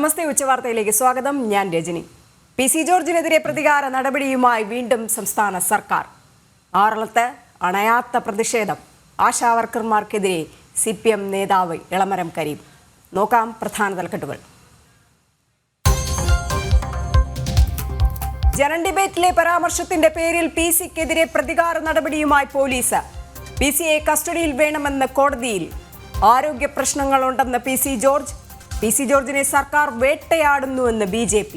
നമസ്തേ, ഉച്ചവാർത്തയിലേക്ക് സ്വാഗതം. ഞാൻ രജനി. പി.സി. ജോർജിനെതിരെ പ്രതികാര നടപടിയുമായി വീണ്ടും സംസ്ഥാന സർക്കാർ. ആറളത്ത് അണയാത്ത പ്രതിഷേധം. ആശാവർക്കർമാർക്കെതിരെ CPM നേതാവ് എളമരം കരീം. നോക്കാം പ്രധാന തലക്കെട്ടുകൾ. ജനൻ ഡിബേറ്റിലെ പരാമർശത്തിന്റെ പേരിൽ PC-ക്കെതിരെ പ്രതികാര നടപടിയുമായി പോലീസ്. PC-യെ കസ്റ്റഡിയിൽ വേണമെന്ന് കോടതിയിൽ. ആരോഗ്യ പ്രശ്നങ്ങളുണ്ടെന്ന് പി.സി. ജോർജ്. പി.സി. ജോർജിനെ സർക്കാർ വേട്ടയാടുന്നുവെന്ന് BJP.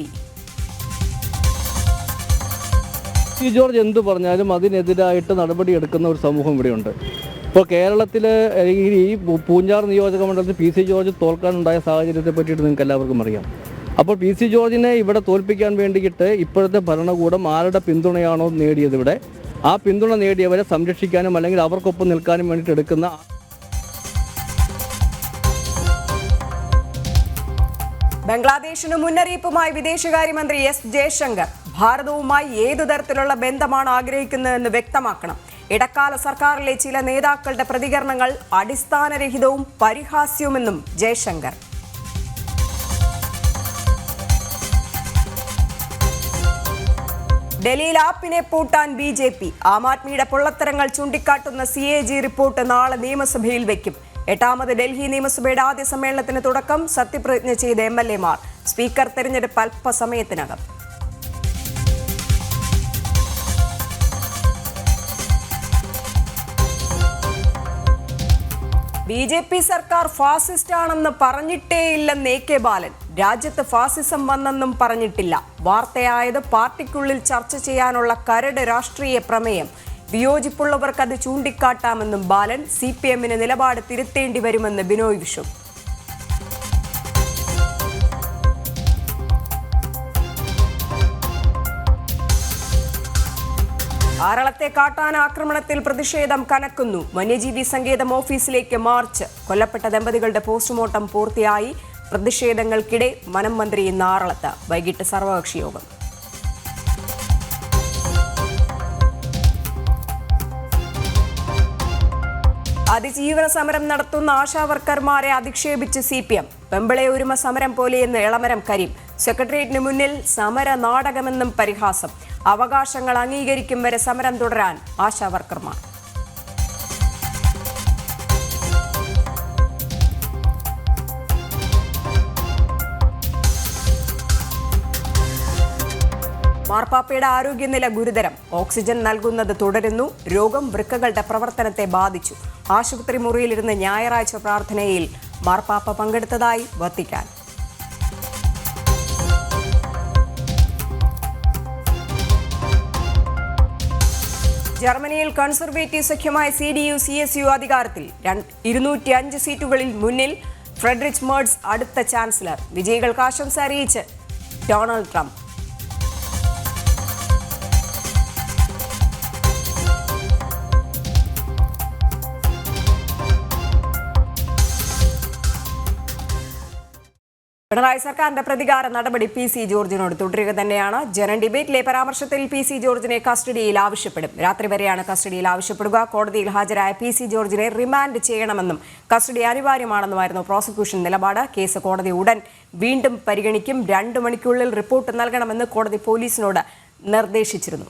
പി.സി. ജോർജ് എന്തു പറഞ്ഞാലും അതിനെതിരായിട്ട് നടപടിയെടുക്കുന്ന ഒരു സമൂഹം ഇവിടെയുണ്ട്. ഇപ്പോൾ കേരളത്തിൽ ഈ പൂഞ്ഞാർ നിയോജക മണ്ഡലത്തിൽ പി.സി. ജോർജ് തോൽക്കാനുണ്ടായ സാഹചര്യത്തെ പറ്റിയിട്ട് നിങ്ങൾക്ക് എല്ലാവർക്കും അറിയാം. അപ്പോൾ പി.സി. ജോർജിനെ ഇവിടെ തോൽപ്പിക്കാൻ വേണ്ടിയിട്ട് ഇപ്പോഴത്തെ ഭരണകൂടം ആരുടെ പിന്തുണയാണോ നേടിയത്, ഇവിടെ ആ പിന്തുണ നേടിയവരെ സംരക്ഷിക്കാനും അല്ലെങ്കിൽ അവർക്കൊപ്പം നിൽക്കാനും വേണ്ടിയിട്ട് എടുക്കുന്ന ബംഗ്ലാദേശിന് മുന്നറിയിപ്പുമായി വിദേശകാര്യമന്ത്രി S. ജയശങ്കർ. ഭാരതവുമായി ഏതു തരത്തിലുള്ള ബന്ധമാണ് ആഗ്രഹിക്കുന്നതെന്ന് വ്യക്തമാക്കണം. ഇടക്കാല സർക്കാരിലെ ചില നേതാക്കളുടെ പ്രതികരണങ്ങൾ അടിസ്ഥാനരഹിതവും പരിഹാസ്യവുമെന്നും ജയശങ്കർ. ഡൽഹിയിൽ ആപ്പിനെ പൂട്ടാൻ BJP. ആം ആദ്മിയുടെ പൊള്ളത്തരങ്ങൾ ചൂണ്ടിക്കാട്ടുന്ന CAG റിപ്പോർട്ട് നാളെ നിയമസഭയിൽ വയ്ക്കും. 8ാമത് ഡൽഹി നിയമസഭയുടെ ആദ്യ സമ്മേളനത്തിന് തുടക്കം. സത്യപ്രതിജ്ഞ ചെയ്ത MLA-മാർ. സ്പീക്കർ തെരഞ്ഞെടുപ്പ് അല്പസമയത്തിനകം. BJP സർക്കാർ ഫാസിസ്റ്റാണെന്ന് പറഞ്ഞിട്ടേയില്ലെന്ന് AK ബാലൻ. രാജ്യത്ത് ഫാസിസം വന്നെന്നും പറഞ്ഞിട്ടില്ല. വാർത്തയായത് പാർട്ടിക്കുള്ളിൽ ചർച്ച ചെയ്യാനുള്ള കരട് രാഷ്ട്രീയ പ്രമേയം. വിയോജിപ്പുള്ളവർക്ക് അത് ചൂണ്ടിക്കാട്ടാമെന്നും ബാലൻ. CPM-ന് നിലപാട് തിരുത്തേണ്ടി വരുമെന്ന് ബിനോയ് വിശ്വം. ആറളത്തെ കാട്ടാന ആക്രമണത്തിൽ പ്രതിഷേധം കനക്കുന്നു. വന്യജീവി സങ്കേതം ഓഫീസിലേക്ക് മാർച്ച്. കൊല്ലപ്പെട്ട ദമ്പതികളുടെ പോസ്റ്റ്മോർട്ടം പൂർത്തിയായി. പ്രതിഷേധങ്ങൾക്കിടെ വനം മന്ത്രി ഇന്ന് ആറളത്ത്. വൈകിട്ട് സർവകക്ഷി യോഗം. അതിജീവന സമരം നടത്തുന്ന ആശാവർക്കർമാരെ അധിക്ഷേപിച്ച് CPM. പെമ്പിളെ ഒരുമ സമരം പോലെയെന്ന് എളമരം കരീം. സെക്രട്ടേറിയറ്റിന് മുന്നിൽ സമര നാടകമെന്നും പരിഹാസം. അവകാശങ്ങൾ അംഗീകരിക്കും വരെ സമരം തുടരാൻ ആശാവർക്കർമാർ. മാർപ്പാപ്പയുടെ ആരോഗ്യനില ഗുരുതരം. ഓക്സിജൻ നൽകുന്നത് തുടരുന്നു. രോഗം വൃക്കകളുടെ പ്രവർത്തനത്തെ ബാധിച്ചു. ആശുപത്രി മുറിയിലിരുന്ന് ഞായറാഴ്ച പ്രാർത്ഥനയിൽ മാർപ്പാപ്പ പങ്കെടുത്തതായി വത്തിക്കാൻ. ജർമ്മനിയിൽ കൺസർവേറ്റീവ് സഖ്യമായ CDU-CSU അധികാരത്തിൽ. 205 സീറ്റുകളിൽ മുന്നിൽ. ഫ്രെഡറിച്ച് മെർസ് അടുത്ത ചാൻസലർ. വിജയികൾക്ക് ആശംസ അറിയിച്ച് ഡൊണാൾഡ് ട്രംപ്. പിണറായി സർക്കാരിന്റെ പ്രതികാര നടപടി പി.സി. ജോർജിനോട് തുടരുക തന്നെയാണ്. ജനൻ ഡിബേറ്റിലെ പരാമർശത്തിൽ പി.സി. ജോർജിനെ കസ്റ്റഡിയിൽ ആവശ്യപ്പെടും. രാത്രി വരെയാണ് കസ്റ്റഡിയിൽ ആവശ്യപ്പെടുക. കോടതിയിൽ ഹാജരായ പി.സി. ജോർജിനെ റിമാൻഡ് ചെയ്യണമെന്നും കസ്റ്റഡി അനിവാര്യമാണെന്നുമായിരുന്നു പ്രോസിക്യൂഷൻ നിലപാട്. കേസ് കോടതി ഉടൻ വീണ്ടും പരിഗണിക്കും. 2 മണിക്കുള്ളിൽ റിപ്പോർട്ട് നൽകണമെന്ന് കോടതി പോലീസിനോട് നിർദ്ദേശിച്ചിരുന്നു.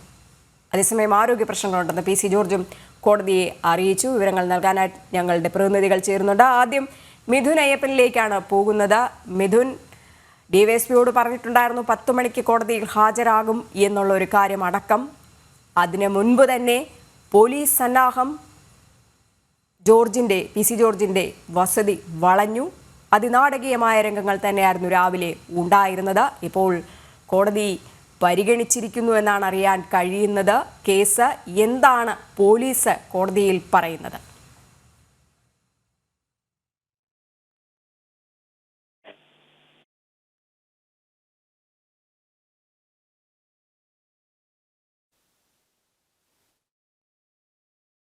അതേസമയം ആരോഗ്യ പ്രശ്നങ്ങളുണ്ടെന്ന് പി.സി. ജോർജും കോടതിയെ അറിയിച്ചു. വിവരങ്ങൾ നൽകാനായി ഞങ്ങളുടെ പ്രതിനിധികൾ ചേരുന്നുണ്ട്. ആദ്യം മിഥുൻ അയ്യപ്പനിലേക്കാണ് പോകുന്നത്. മിഥുൻ, DYSPയോട് പറഞ്ഞിട്ടുണ്ടായിരുന്നു 10 മണിക്ക് കോടതിയിൽ ഹാജരാകും എന്നുള്ള ഒരു കാര്യം അടക്കം. അതിന് മുൻപ് തന്നെ പോലീസ് സന്നാഹം പി.സി. ജോർജിന്റെ വസതി വളഞ്ഞു. അതിനാടകീയമായ രംഗങ്ങൾ തന്നെയായിരുന്നു രാവിലെ ഉണ്ടായിരുന്നത്. ഇപ്പോൾ കോടതി പരിഗണിച്ചിരിക്കുന്നു എന്നാണ് അറിയാൻ കഴിയുന്നത്. കേസ് എന്താണ് പോലീസ് കോടതിയിൽ പറയുന്നത്?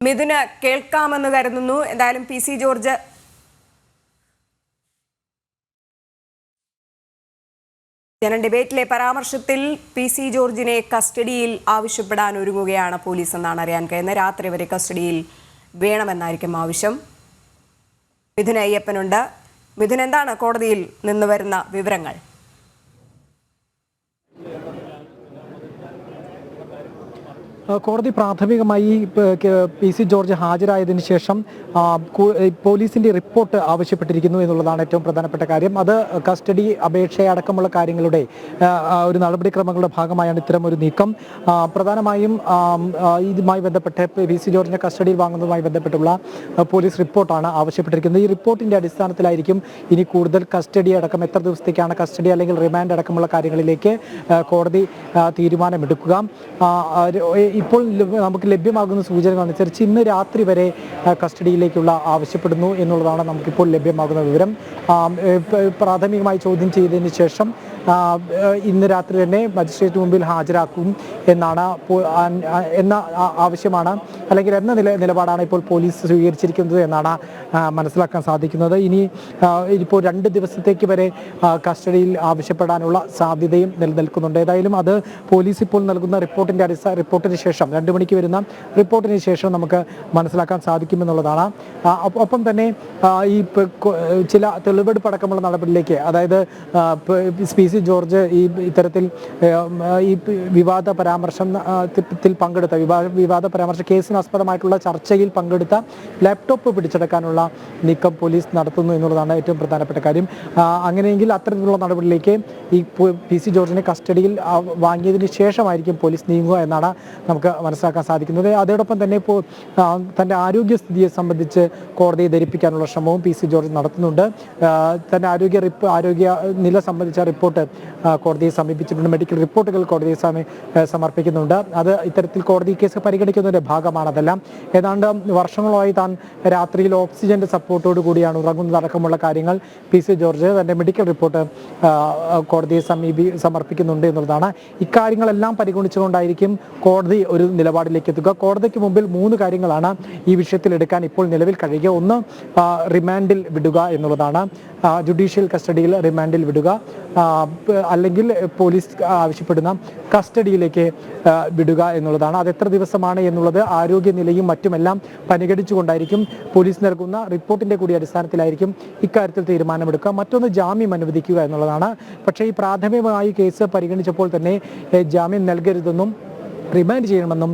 മിഥുന് കേൾക്കാമെന്ന് കരുതുന്നു. എന്തായാലും പി.സി. ജോർജ് ജനൻ ഡിബേറ്റിലെ പരാമർശത്തിൽ പി.സി. ജോർജിനെ കസ്റ്റഡിയിൽ ആവശ്യപ്പെടാൻ ഒരുങ്ങുകയാണ് പോലീസ് എന്നാണ് അറിയാൻ കഴിയുന്നത്. രാത്രി വരെ കസ്റ്റഡിയിൽ വേണമെന്നായിരിക്കും ആവശ്യം. മിഥുൻ അയ്യപ്പനുണ്ട്. മിഥുൻ, എന്താണ് കോടതിയിൽ നിന്ന് വരുന്ന വിവരങ്ങൾ? കോടതി പ്രാഥമികമായി പി സി ജോർജ് ഹാജരായതിനു ശേഷം പോലീസിന്റെ റിപ്പോർട്ട് ആവശ്യപ്പെട്ടിരിക്കുന്നു എന്നുള്ളതാണ് ഏറ്റവും പ്രധാനപ്പെട്ട കാര്യം. അത് കസ്റ്റഡി അപേക്ഷയടക്കമുള്ള കാര്യങ്ങളുടെ ഒരു നടപടിക്രമങ്ങളുടെ ഭാഗമായാണ് ഇത്തരം ഒരു നീക്കം. പ്രധാനമായും ഇതുമായി ബന്ധപ്പെട്ട് പി സി ജോർജിനെ കസ്റ്റഡിയിൽ വാങ്ങുന്നതുമായി ബന്ധപ്പെട്ടുള്ള പോലീസ് റിപ്പോർട്ടാണ് ആവശ്യപ്പെട്ടിരിക്കുന്നത്. ഈ റിപ്പോർട്ടിന്റെ അടിസ്ഥാനത്തിലായിരിക്കും ഇനി കൂടുതൽ കസ്റ്റഡി അടക്കം എത്ര ദിവസത്തേക്കാണ് കസ്റ്റഡി അല്ലെങ്കിൽ റിമാൻഡ് അടക്കമുള്ള കാര്യങ്ങളിലേക്ക് കോടതി തീരുമാനമെടുക്കുക. ഇപ്പോൾ നമുക്ക് ലഭ്യമാകുന്ന സൂചനകൾ അനുസരിച്ച് ഇന്ന് രാത്രി വരെ കസ്റ്റഡിയിലേക്കുള്ള ആവശ്യപ്പെടുന്നു എന്നുള്ളതാണ് നമുക്കിപ്പോൾ ലഭ്യമാകുന്ന വിവരം. പ്രാഥമികമായി ചോദ്യം ചെയ്തതിന് ശേഷം ഇന്ന് രാത്രി തന്നെ മജിസ്ട്രേറ്റ് മുമ്പിൽ ഹാജരാക്കും എന്ന ആവശ്യമാണ് അല്ലെങ്കിൽ എന്ന നിലപാടാണ് ഇപ്പോൾ പോലീസ് സ്വീകരിച്ചിരിക്കുന്നത് എന്നാണ് മനസ്സിലാക്കാൻ സാധിക്കുന്നത്. ഇപ്പോൾ 2 ദിവസത്തേക്ക് വരെ കസ്റ്റഡിയിൽ ആവശ്യപ്പെടാനുള്ള സാധ്യതയും നിലനിൽക്കുന്നുണ്ട്. ഏതായാലും അത് പോലീസ് ഇപ്പോൾ നൽകുന്ന റിപ്പോർട്ടിന് ശേഷം 2 മണിക്ക് വരുന്ന റിപ്പോർട്ടിന് ശേഷം നമുക്ക് മനസ്സിലാക്കാൻ സാധിക്കുമെന്നുള്ളതാണ്. ഒപ്പം തന്നെ ഈ ചില തെളിവെടുപ്പ് അടക്കമുള്ള നടപടിയിലേക്ക്, അതായത് പി സി ജോർജ് ഇത്തരത്തിൽ ഈ വിവാദ പരാമർശ കേസിനാസ്പദമായിട്ടുള്ള ചർച്ചയിൽ പങ്കെടുത്ത ലാപ്ടോപ്പ് പിടിച്ചെടുക്കാനുള്ള നീക്കം പോലീസ് നടത്തുന്നു എന്നുള്ളതാണ് ഏറ്റവും പ്രധാനപ്പെട്ട കാര്യം. അങ്ങനെയെങ്കിൽ അത്തരത്തിലുള്ള നടപടിയിലേക്ക് ഈ പി സി ജോർജിനെ കസ്റ്റഡിയിൽ വാങ്ങിയതിന് ശേഷമായിരിക്കും പോലീസ് നീങ്ങുക എന്നാണ് നമുക്ക് മനസ്സിലാക്കാൻ സാധിക്കുന്നത്. അതോടൊപ്പം തന്നെ ഇപ്പോൾ തൻ്റെ ആരോഗ്യസ്ഥിതിയെ സംബന്ധിച്ച് കോടതിയെ ധരിപ്പിക്കാനുള്ള ശ്രമവും പി സി ജോർജ് നടത്തുന്നുണ്ട്. തൻ്റെ ആരോഗ്യ നില സംബന്ധിച്ച റിപ്പോർട്ട് കോടതിയെ സമീപിച്ചിട്ടുണ്ട്. മെഡിക്കൽ റിപ്പോർട്ടുകൾ കോടതിയെ സമർപ്പിക്കുന്നുണ്ട്. അത് ഇത്തരത്തിൽ കോടതി കേസ് പരിഗണിക്കുന്നതിൻ്റെ ഭാഗമാണ്. അതെല്ലാം ഏതാണ്ട് വർഷങ്ങളായി താൻ രാത്രിയിൽ ഓക്സിജന്റെ സപ്പോർട്ടോട് കൂടിയാണ് ഉറങ്ങുന്നതടക്കമുള്ള കാര്യങ്ങൾ പി സി ജോർജ് തൻ്റെ മെഡിക്കൽ റിപ്പോർട്ട് കോടതിയെ സമർപ്പിക്കുന്നുണ്ട് എന്നുള്ളതാണ്. ഇക്കാര്യങ്ങളെല്ലാം പരിഗണിച്ചുകൊണ്ടായിരിക്കും കോടതി ഒരു നിലപാടിലേക്ക് എത്തുക. കോടതിക്ക് മുമ്പിൽ 3 കാര്യങ്ങളാണ് ഈ വിഷയത്തിൽ എടുക്കാൻ ഇപ്പോൾ നിലവിൽ കഴിയുക. ഒന്ന്, റിമാൻഡിൽ വിടുക എന്നുള്ളതാണ്. ജുഡീഷ്യൽ കസ്റ്റഡിയിൽ റിമാൻഡിൽ വിടുക, അല്ലെങ്കിൽ പോലീസ് ആവശ്യപ്പെടുന്ന കസ്റ്റഡിയിലേക്ക് വിടുക എന്നുള്ളതാണ്. അത് എത്ര ദിവസമാണ് എന്നുള്ളത് ആരോഗ്യനിലയും മറ്റുമെല്ലാം പരിഗണിച്ചുകൊണ്ടായിരിക്കും പോലീസ് നൽകുന്ന റിപ്പോർട്ടിന്റെ കൂടി അടിസ്ഥാനത്തിലായിരിക്കും ഇക്കാര്യത്തിൽ തീരുമാനമെടുക്കുക. മറ്റൊന്ന്, ജാമ്യം അനുവദിക്കുക എന്നുള്ളതാണ്. പക്ഷേ ഈ പ്രാഥമികമായി കേസ് പരിഗണിച്ചപ്പോൾ തന്നെ ജാമ്യം നൽകരുതെന്നും റിമാൻഡ് ചെയ്യണമെന്നും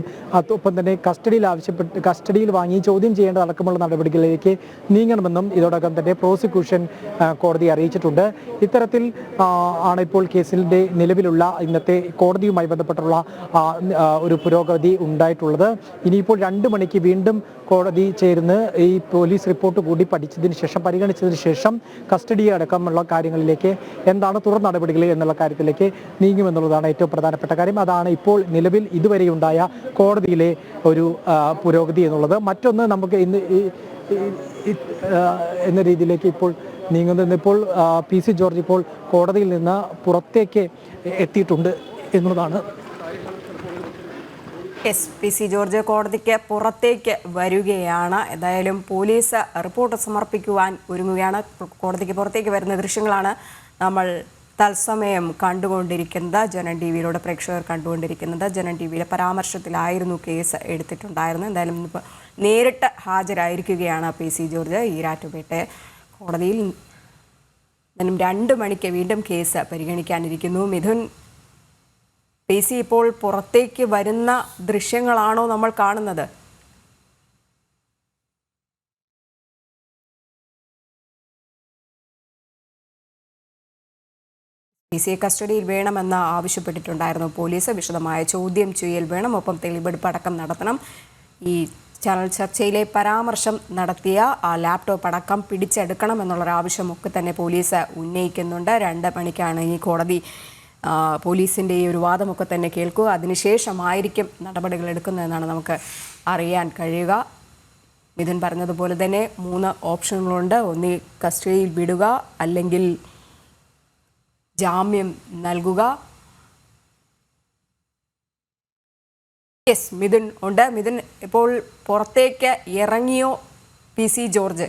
ഒപ്പം തന്നെ കസ്റ്റഡിയിൽ വാങ്ങി ചോദ്യം ചെയ്യേണ്ട അടക്കമുള്ള നടപടികളിലേക്ക് നീങ്ങണമെന്നും ഇതോടൊപ്പം തന്നെ പ്രോസിക്യൂഷൻ കോടതിയെ അറിയിച്ചിട്ടുണ്ട്. ഇത്തരത്തിൽ ആണ് ഇപ്പോൾ കേസിൻ്റെ നിലവിലുള്ള ഇന്നത്തെ കോടതിയുമായി ബന്ധപ്പെട്ടുള്ള ഒരു പുരോഗതി ഉണ്ടായിട്ടുള്ളത്. ഇനിയിപ്പോൾ 2 മണിക്ക് വീണ്ടും കോടതി ചേർന്ന് ഈ പോലീസ് റിപ്പോർട്ട് കൂടി പരിഗണിച്ചതിന് ശേഷം കസ്റ്റഡി അടക്കമുള്ള കാര്യങ്ങളിലേക്ക് എന്താണ് തുടർ നടപടികൾ എന്നുള്ള കാര്യത്തിലേക്ക് നീങ്ങുമെന്നുള്ളതാണ് ഏറ്റവും പ്രധാനപ്പെട്ട കാര്യം. അതാണ് ഇപ്പോൾ നിലവിൽ ഇതുവരെയുണ്ടായ കോടതിയിലെ ഒരു പുരോഗതി എന്നുള്ളത്. മറ്റൊന്ന്, നമുക്ക് ഇന്ന് എന്ന രീതിയിലേക്ക് ഇപ്പോൾ നീങ്ങുന്നത്, ഇപ്പോൾ പി സി ജോർജ് ഇപ്പോൾ കോടതിയിൽ നിന്ന് പുറത്തേക്ക് എത്തിയിട്ടുണ്ട് എന്നുള്ളതാണ്. പി സി ജോർജ് കോടതിക്ക് പുറത്തേക്ക് വരികയാണ്. എന്തായാലും പോലീസ് റിപ്പോർട്ട് സമർപ്പിക്കുവാൻ ഒരുങ്ങുകയാണ്. കോടതിക്ക് പുറത്തേക്ക് വരുന്ന ദൃശ്യങ്ങളാണ് നമ്മൾ തത്സമയം കണ്ടുകൊണ്ടിരിക്കുന്നത്. ജനൻ ടി വിയിലൂടെ പ്രേക്ഷകർ കണ്ടുകൊണ്ടിരിക്കുന്നത്. ജനൻ ടി വിയിലെ പരാമർശത്തിലായിരുന്നു കേസ് എടുത്തിട്ടുണ്ടായിരുന്നത്. എന്തായാലും ഇപ്പോൾ നേരിട്ട് ഹാജരായിരിക്കുകയാണ് പി സി ജോർജ് ഈരാറ്റുപേട്ട കോടതിയിൽ. 2 മണിക്ക് വീണ്ടും കേസ് പരിഗണിക്കാനിരിക്കുന്നു. മിഥുൻ, പി സി ഇപ്പോൾ പുറത്തേക്ക് വരുന്ന ദൃശ്യങ്ങളാണോ നമ്മൾ കാണുന്നത്? പി സിയെ കസ്റ്റഡിയിൽ വേണമെന്ന് ആവശ്യപ്പെട്ടിട്ടുണ്ടായിരുന്നു പോലീസ്. വിശദമായ ചോദ്യം ചെയ്യൽ വേണം, ഒപ്പം തെളിവെടുപ്പ് അടക്കം നടത്തണം. ഈ ചാനൽ ചർച്ചയിലെ പരാമർശം നടത്തിയ ആ ലാപ്ടോപ്പ് അടക്കം പിടിച്ചെടുക്കണം എന്നുള്ളൊരാവശ്യമൊക്കെ തന്നെ പോലീസ് ഉന്നയിക്കുന്നുണ്ട്. 2 മണിക്കാണ് ഈ കോടതി പോലീസിൻ്റെ ഈ ഒരു വാദമൊക്കെ തന്നെ കേൾക്കുക. അതിനുശേഷമായിരിക്കും നടപടികൾ എടുക്കുന്നതെന്നാണ് നമുക്ക് അറിയാൻ കഴിയുക. മിഥുൻ പറഞ്ഞതുപോലെ തന്നെ 3 ഓപ്ഷനുകളുണ്ട്. ഒന്ന് കസ്റ്റഡിയിൽ വിടുക, അല്ലെങ്കിൽ ജാമ്യം നൽകുക. മിഥുൻ ഉണ്ട്. മിഥുൻ, ഇപ്പോൾ പുറത്തേക്ക് ഇറങ്ങിയോ പി സി ജോർജ്?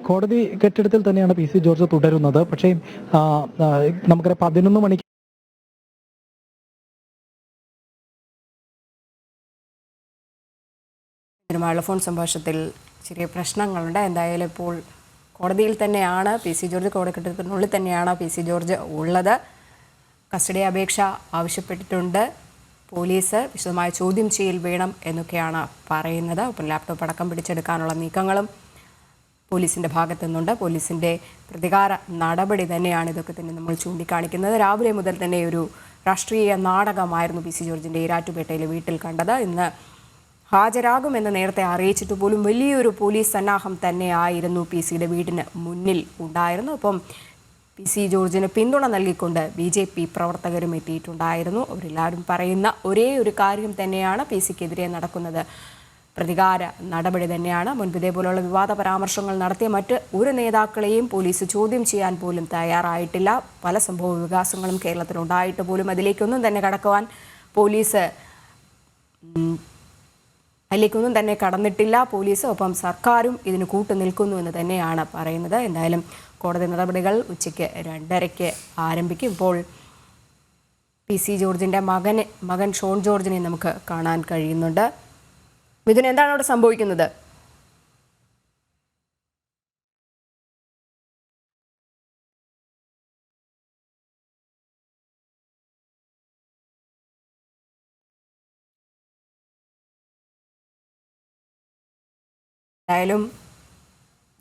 കോടതി കെട്ടിടത്തിൽ തന്നെയാണ് പി സി ജോർജ് തുടരുന്നത്. പക്ഷേ നമുക്കറിയാം 11 മണിക്ക് ഫോൺ സംഭാഷണത്തിൽ ചെറിയ പ്രശ്നങ്ങളുണ്ട്. എന്തായാലും ഇപ്പോൾ കോടതിയിൽ തന്നെയാണ് പി സി ജോർജ്, കോടതി കെട്ടിടത്തിനുള്ളിൽ തന്നെയാണ് പി സി ജോർജ് ഉള്ളത്. കസ്റ്റഡി അപേക്ഷ ആവശ്യപ്പെട്ടിട്ടുണ്ട്. പോലീസ് വിശദമായ ചോദ്യം ചെയ്യൽ വേണം എന്നൊക്കെയാണ് പറയുന്നത്. ഒപ്പം ലാപ്ടോപ്പ് അടക്കം പിടിച്ചെടുക്കാനുള്ള നീക്കങ്ങളും പോലീസിൻ്റെ ഭാഗത്തു നിന്നുണ്ട്. പോലീസിൻ്റെ പ്രതികാര നടപടി തന്നെയാണ് ഇതൊക്കെ തന്നെ നമ്മൾ ചൂണ്ടിക്കാണിക്കുന്നത്. രാവിലെ മുതൽ തന്നെ ഒരു രാഷ്ട്രീയ നാടകമായിരുന്നു പി സി ജോർജിൻ്റെ ഈരാറ്റുപേട്ടയിലെ വീട്ടിൽ കണ്ടത്. ഇന്ന് ഹാജരാകുമെന്ന് നേരത്തെ അറിയിച്ചിട്ട് പോലും വലിയൊരു പോലീസ് സന്നാഹം തന്നെയായിരുന്നു പി സിയുടെ വീടിന് മുന്നിൽ ഉണ്ടായിരുന്നു. അപ്പം പി സി ജോർജിന് പിന്തുണ നൽകിക്കൊണ്ട് BJP പ്രവർത്തകരും എത്തിയിട്ടുണ്ടായിരുന്നു. അവരെല്ലാവരും പറയുന്ന ഒരേ ഒരു കാര്യം തന്നെയാണ് പി സിക്കെതിരെ നടക്കുന്നത് പ്രതികാര നടപടി തന്നെയാണ്. മുൻപ് ഇതേപോലുള്ള വിവാദ പരാമർശങ്ങൾ നടത്തിയ മറ്റ് ഒരു നേതാക്കളെയും പോലീസ് ചോദ്യം ചെയ്യാൻ പോലും തയ്യാറായിട്ടില്ല. പല സംഭവ വികാസങ്ങളും കേരളത്തിലുണ്ടായിട്ട് പോലും അതിലേക്കൊന്നും തന്നെ കടക്കുവാൻ പോലീസ് അതിലേക്കൊന്നും തന്നെ കടന്നിട്ടില്ല പോലീസ്. ഒപ്പം സർക്കാരും ഇതിന് കൂട്ടുനിൽക്കുന്നു എന്ന് തന്നെയാണ് പറയുന്നത്. എന്തായാലും കോടതി നടപടികൾ ഉച്ചയ്ക്ക് 2:30 ആരംഭിക്കും. ഇപ്പോൾ പി സി ജോർജിൻ്റെ മകൻ ഷോൺ ജോർജിനെ നമുക്ക് കാണാൻ കഴിയുന്നുണ്ട്. മിഥുൻ, എന്താണ് അവിടെ സംഭവിക്കുന്നത്? എന്തായാലും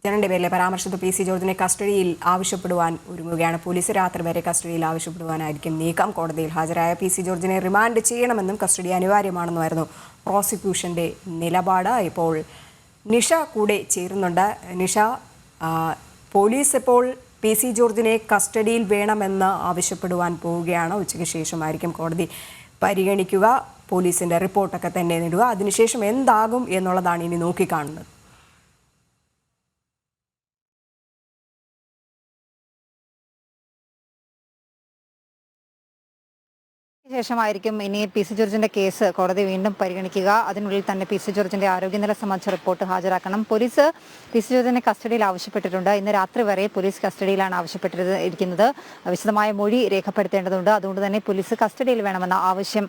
ജനന്റെ പേരിലെ പരാമർശത്തിൽ പി സി ജോർജിനെ കസ്റ്റഡിയിൽ ആവശ്യപ്പെടുവാൻ ഒരുങ്ങുകയാണ് പോലീസ്. രാത്രി വരെ കസ്റ്റഡിയിൽ ആവശ്യപ്പെടുവാനായിരിക്കും നീക്കം. കോടതിയിൽ ഹാജരായ പി സി ജോർജിനെ റിമാൻഡ് ചെയ്യണമെന്നും കസ്റ്റഡി അനിവാര്യമാണെന്നുമായിരുന്നു പ്രോസിക്യൂഷന്റെ നിലപാട്. ഇപ്പോൾ നിഷ കൂടെ ചേരുന്നുണ്ട്. നിഷ, പോലീസ് ഇപ്പോൾ പി സി ജോർജിനെ കസ്റ്റഡിയിൽ വേണമെന്ന് ആവശ്യപ്പെടുവാൻ പോവുകയാണ്. ഉച്ചയ്ക്ക് ശേഷമായിരിക്കും കോടതി പരിഗണിക്കുക, പോലീസിന്റെ റിപ്പോർട്ടൊക്കെ തന്നെ നേടുക. അതിനുശേഷം എന്താകും എന്നുള്ളതാണ് ഇനി നോക്കിക്കാണുന്നത്. ശേഷമായിരിക്കും ഇനി പി സി ജോർജിന്റെ കേസ് കോടതി വീണ്ടും പരിഗണിക്കുക. അതിനുള്ളിൽ തന്നെ പി സി ജോർജിന്റെ ആരോഗ്യനില സംബന്ധിച്ച റിപ്പോർട്ട് ഹാജരാക്കണം. പോലീസ് പി സി ജോർജിനെ കസ്റ്റഡിയിൽ ആവശ്യപ്പെട്ടിട്ടുണ്ട്. ഇന്ന് രാത്രി വരെ പോലീസ് കസ്റ്റഡിയിലാണ് ആവശ്യപ്പെട്ടിരിക്കുന്നത്. വിശദമായ മൊഴി രേഖപ്പെടുത്തേണ്ടതുണ്ട്. അതുകൊണ്ട് തന്നെ പോലീസ് കസ്റ്റഡിയിൽ വേണമെന്ന ആവശ്യം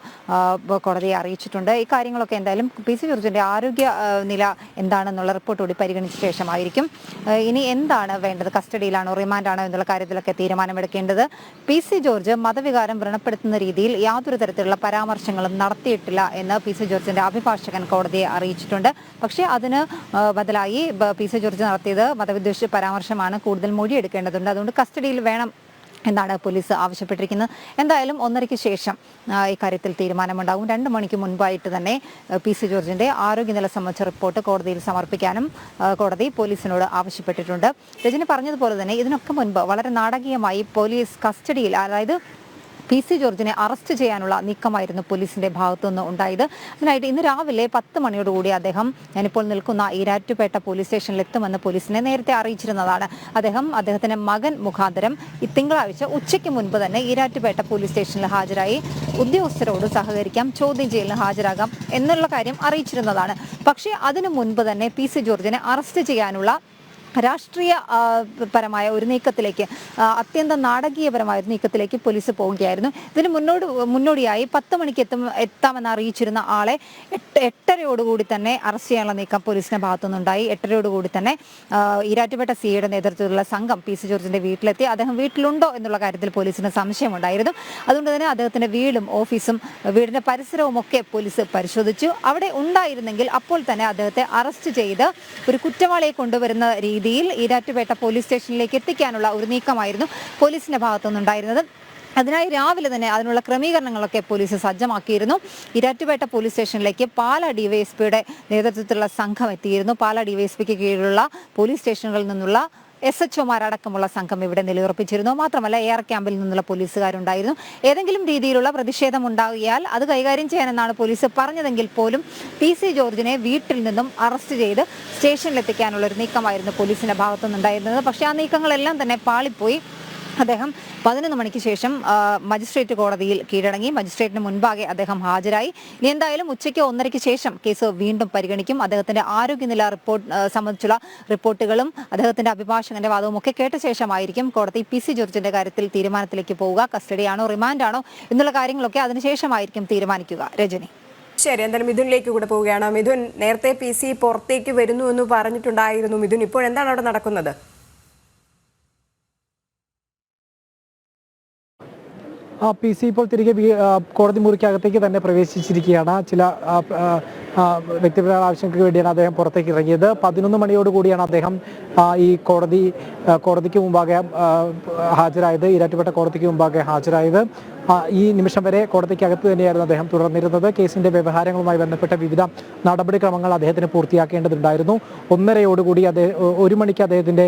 കോടതിയെ അറിയിച്ചിട്ടുണ്ട്. ഈ കാര്യങ്ങളൊക്കെ എന്തായാലും പി സി ജോർജിന്റെ ആരോഗ്യ നില എന്താണെന്നുള്ള റിപ്പോർട്ട് കൂടി പരിഗണിച്ച ശേഷമായിരിക്കും ഇനി എന്താണ് വേണ്ടത്, കസ്റ്റഡിയിലാണോ റിമാൻഡാണോ എന്നുള്ള കാര്യത്തിലൊക്കെ തീരുമാനമെടുക്കേണ്ടത്. പി സി ജോർജ് മതവികാരം വ്രണപ്പെടുത്തുന്ന രീതിയിൽ യാതൊരു തരത്തിലുള്ള പരാമർശങ്ങളും നടത്തിയിട്ടില്ല എന്ന് പി സി ജോർജിന്റെ അഭിഭാഷകൻ കോടതിയെ അറിയിച്ചിട്ടുണ്ട്. പക്ഷേ അതിന് ബദലായി പി സി ജോർജ് നടത്തിയത് മതവിദ്വേഷ പരാമർശമാണ്. കൂടുതൽ മൊഴിയെടുക്കേണ്ടതുണ്ട്. അതുകൊണ്ട് കസ്റ്റഡിയിൽ വേണം എന്നാണ് പോലീസ് ആവശ്യപ്പെട്ടിരിക്കുന്നത്. എന്തായാലും 1:30 ശേഷം ഇക്കാര്യത്തിൽ തീരുമാനമുണ്ടാകും. 2 മണിക്ക് മുൻപായിട്ട് തന്നെ പി സി ജോർജിന്റെ ആരോഗ്യനില സംബന്ധിച്ച റിപ്പോർട്ട് കോടതിയിൽ സമർപ്പിക്കാനും കോടതി പോലീസിനോട് ആവശ്യപ്പെട്ടിട്ടുണ്ട്. രജനി പറഞ്ഞതുപോലെ തന്നെ ഇതിനൊക്കെ മുൻപ് വളരെ നാടകീയമായി പോലീസ് കസ്റ്റഡിയിൽ, അതായത് പി സി ജോർജിനെ അറസ്റ്റ് ചെയ്യാനുള്ള നീക്കമായിരുന്നു പോലീസിന്റെ ഭാഗത്തുനിന്ന് ഉണ്ടായത്. അതിനായിട്ട് ഇന്ന് രാവിലെ 10 മണിയോടുകൂടി അദ്ദേഹം ഞാനിപ്പോൾ നിൽക്കുന്ന ഈരാറ്റുപേട്ട പോലീസ് സ്റ്റേഷനിൽ എത്തുമെന്ന് പോലീസിനെ നേരത്തെ അറിയിച്ചിരുന്നതാണ്. അദ്ദേഹത്തിന്റെ മകൻ മുഖാന്തരം ഈ തിങ്കളാഴ്ച ഉച്ചയ്ക്ക് മുൻപ് തന്നെ ഈരാറ്റുപേട്ട പോലീസ് സ്റ്റേഷനിൽ ഹാജരായി ഉദ്യോഗസ്ഥരോട് സഹകരിക്കാം, ചോദ്യം ചെയ്യലിന് ഹാജരാകാം എന്നുള്ള കാര്യം അറിയിച്ചിരുന്നതാണ്. പക്ഷേ അതിനു മുൻപ് തന്നെ പി സി ജോർജിനെ അറസ്റ്റ് ചെയ്യാനുള്ള രാഷ്ട്രീയ പരമായ ഒരു നീക്കത്തിലേക്ക്, അത്യന്തം നാടകീയപരമായ ഒരു നീക്കത്തിലേക്ക് പോലീസ് പോവുകയായിരുന്നു. ഇതിന് മുന്നോടിയായി 10 മണിക്ക് എത്താമെന്ന് അറിയിച്ചിരുന്ന ആളെ 8:30 തന്നെ അറസ്റ്റ് ചെയ്യാനുള്ള നീക്കം പോലീസിന്റെ ഭാഗത്തുനിന്നുണ്ടായി. 8:30 തന്നെ ഈരാറ്റുപേട്ട സിഐയുടെ നേതൃത്വത്തിലുള്ള സംഘം പി സി ജോർജിന്റെ വീട്ടിലെത്തി. അദ്ദേഹം വീട്ടിലുണ്ടോ എന്നുള്ള കാര്യത്തിൽ പോലീസിന് സംശയമുണ്ടായിരുന്നു. അതുകൊണ്ട് തന്നെ അദ്ദേഹത്തിന്റെ വീടും ഓഫീസും വീടിന്റെ പരിസരവും ഒക്കെ പോലീസ് പരിശോധിച്ചു. അവിടെ ഉണ്ടായിരുന്നെങ്കിൽ അപ്പോൾ തന്നെ അദ്ദേഹത്തെ അറസ്റ്റ് ചെയ്ത് ഒരു കുറ്റവാളിയെ കൊണ്ടുവരുന്ന രീതിയിൽ ഈരാറ്റുപേട്ട പോലീസ് സ്റ്റേഷനിലേക്ക് എത്തിക്കാനുള്ള ഒരു നീക്കമായിരുന്നു പോലീസിന്റെ ഭാഗത്തുനിന്നുണ്ടായിരുന്നത്. അതിനായി രാവിലെ തന്നെ അതിനുള്ള ക്രമീകരണങ്ങളൊക്കെ പോലീസ് സജ്ജമാക്കിയിരുന്നു. ഈരാറ്റുപേട്ട പോലീസ് സ്റ്റേഷനിലേക്ക് പാലാ ഡിവൈഎസ്പിയുടെ നേതൃത്വത്തിലുള്ള സംഘം എത്തിയിരുന്നു. പാലാ ഡിവൈഎസ്പിക്ക് കീഴിലുള്ള പോലീസ് സ്റ്റേഷനുകളിൽ നിന്നുള്ള SHOമാരടക്കമുള്ള സംഘം ഇവിടെ നിലയുറപ്പിച്ചിരുന്നു. മാത്രമല്ല AR ക്യാമ്പിൽ നിന്നുള്ള പോലീസുകാരുണ്ടായിരുന്നു. ഏതെങ്കിലും രീതിയിലുള്ള പ്രതിഷേധം ഉണ്ടാകിയാൽ അത് കൈകാര്യം ചെയ്യാനെന്നാണ് പോലീസ് പറഞ്ഞതെങ്കിൽ പോലും പി സി ജോർജിനെ വീട്ടിൽ നിന്നും അറസ്റ്റ് ചെയ്ത് സ്റ്റേഷനിലെത്തിക്കാനുള്ള ഒരു നീക്കമായിരുന്നു പോലീസിന്റെ ഭാഗത്തുനിന്നുണ്ടായിരുന്നത്. പക്ഷേ ആ നീക്കങ്ങളെല്ലാം തന്നെ പാളിപ്പോയി. അദ്ദേഹം 11 മണിക്ക് ശേഷം മജിസ്ട്രേറ്റ് കോടതിയിൽ കീഴടങ്ങി. മജിസ്ട്രേറ്റിന് മുൻപാകെ അദ്ദേഹം ഹാജരായി. ഇനി എന്തായാലും ഉച്ചയ്ക്ക് 1:30 ശേഷം കേസ് വീണ്ടും പരിഗണിക്കും. അദ്ദേഹത്തിന്റെ ആരോഗ്യനില സംബന്ധിച്ചുള്ള റിപ്പോർട്ടുകളും അദ്ദേഹത്തിന്റെ അഭിഭാഷകന്റെ വാദവും ഒക്കെ കേട്ട ശേഷമായിരിക്കും കോടതി പി സി ജോർജിന്റെ കാര്യത്തിൽ തീരുമാനത്തിലേക്ക് പോവുക. കസ്റ്റഡിയാണോ റിമാൻഡാണോ എന്നുള്ള കാര്യങ്ങളൊക്കെ അതിനുശേഷമായിരിക്കും തീരുമാനിക്കുക. രജനി. ശരി, എന്തായാലും മിഥുനിലേക്ക് കൂടെ പോവുകയാണ്. മിഥുൻ, നേരത്തെ പി സി പുറത്തേക്ക് വരുന്നു എന്ന് പറഞ്ഞിട്ടുണ്ടായിരുന്നു. മിഥുൻ, ഇപ്പോൾ എന്താണ് അവിടെ നടക്കുന്നത്? PC ഇപ്പോൾ തിരികെ കോടതി മുറിക്കകത്തേക്ക് തന്നെ പ്രവേശിച്ചിരിക്കുകയാണ്. ചില വ്യക്തിപരമായ ആവശ്യങ്ങൾക്ക് വേണ്ടിയാണ് അദ്ദേഹം പുറത്തേക്ക് ഇറങ്ങിയത്. 11 മണിയോടുകൂടിയാണ് അദ്ദേഹം ഈ കോടതിക്ക് മുമ്പാകെ ഹാജരായത്. ഈരാറ്റുപേട്ട കോടതിക്ക് മുമ്പാകെ ഹാജരായത്. ഈ നിമിഷം വരെ കോടതിക്കകത്ത് തന്നെയായിരുന്നു അദ്ദേഹം തുടർന്നിരുന്നത്. കേസിന്റെ വ്യവഹാരങ്ങളുമായി ബന്ധപ്പെട്ട വിവിധ നടപടിക്രമങ്ങൾ അദ്ദേഹത്തിന് പൂർത്തിയാക്കേണ്ടതുണ്ടായിരുന്നു. 1:30 1 മണിക്ക് അദ്ദേഹത്തിന്റെ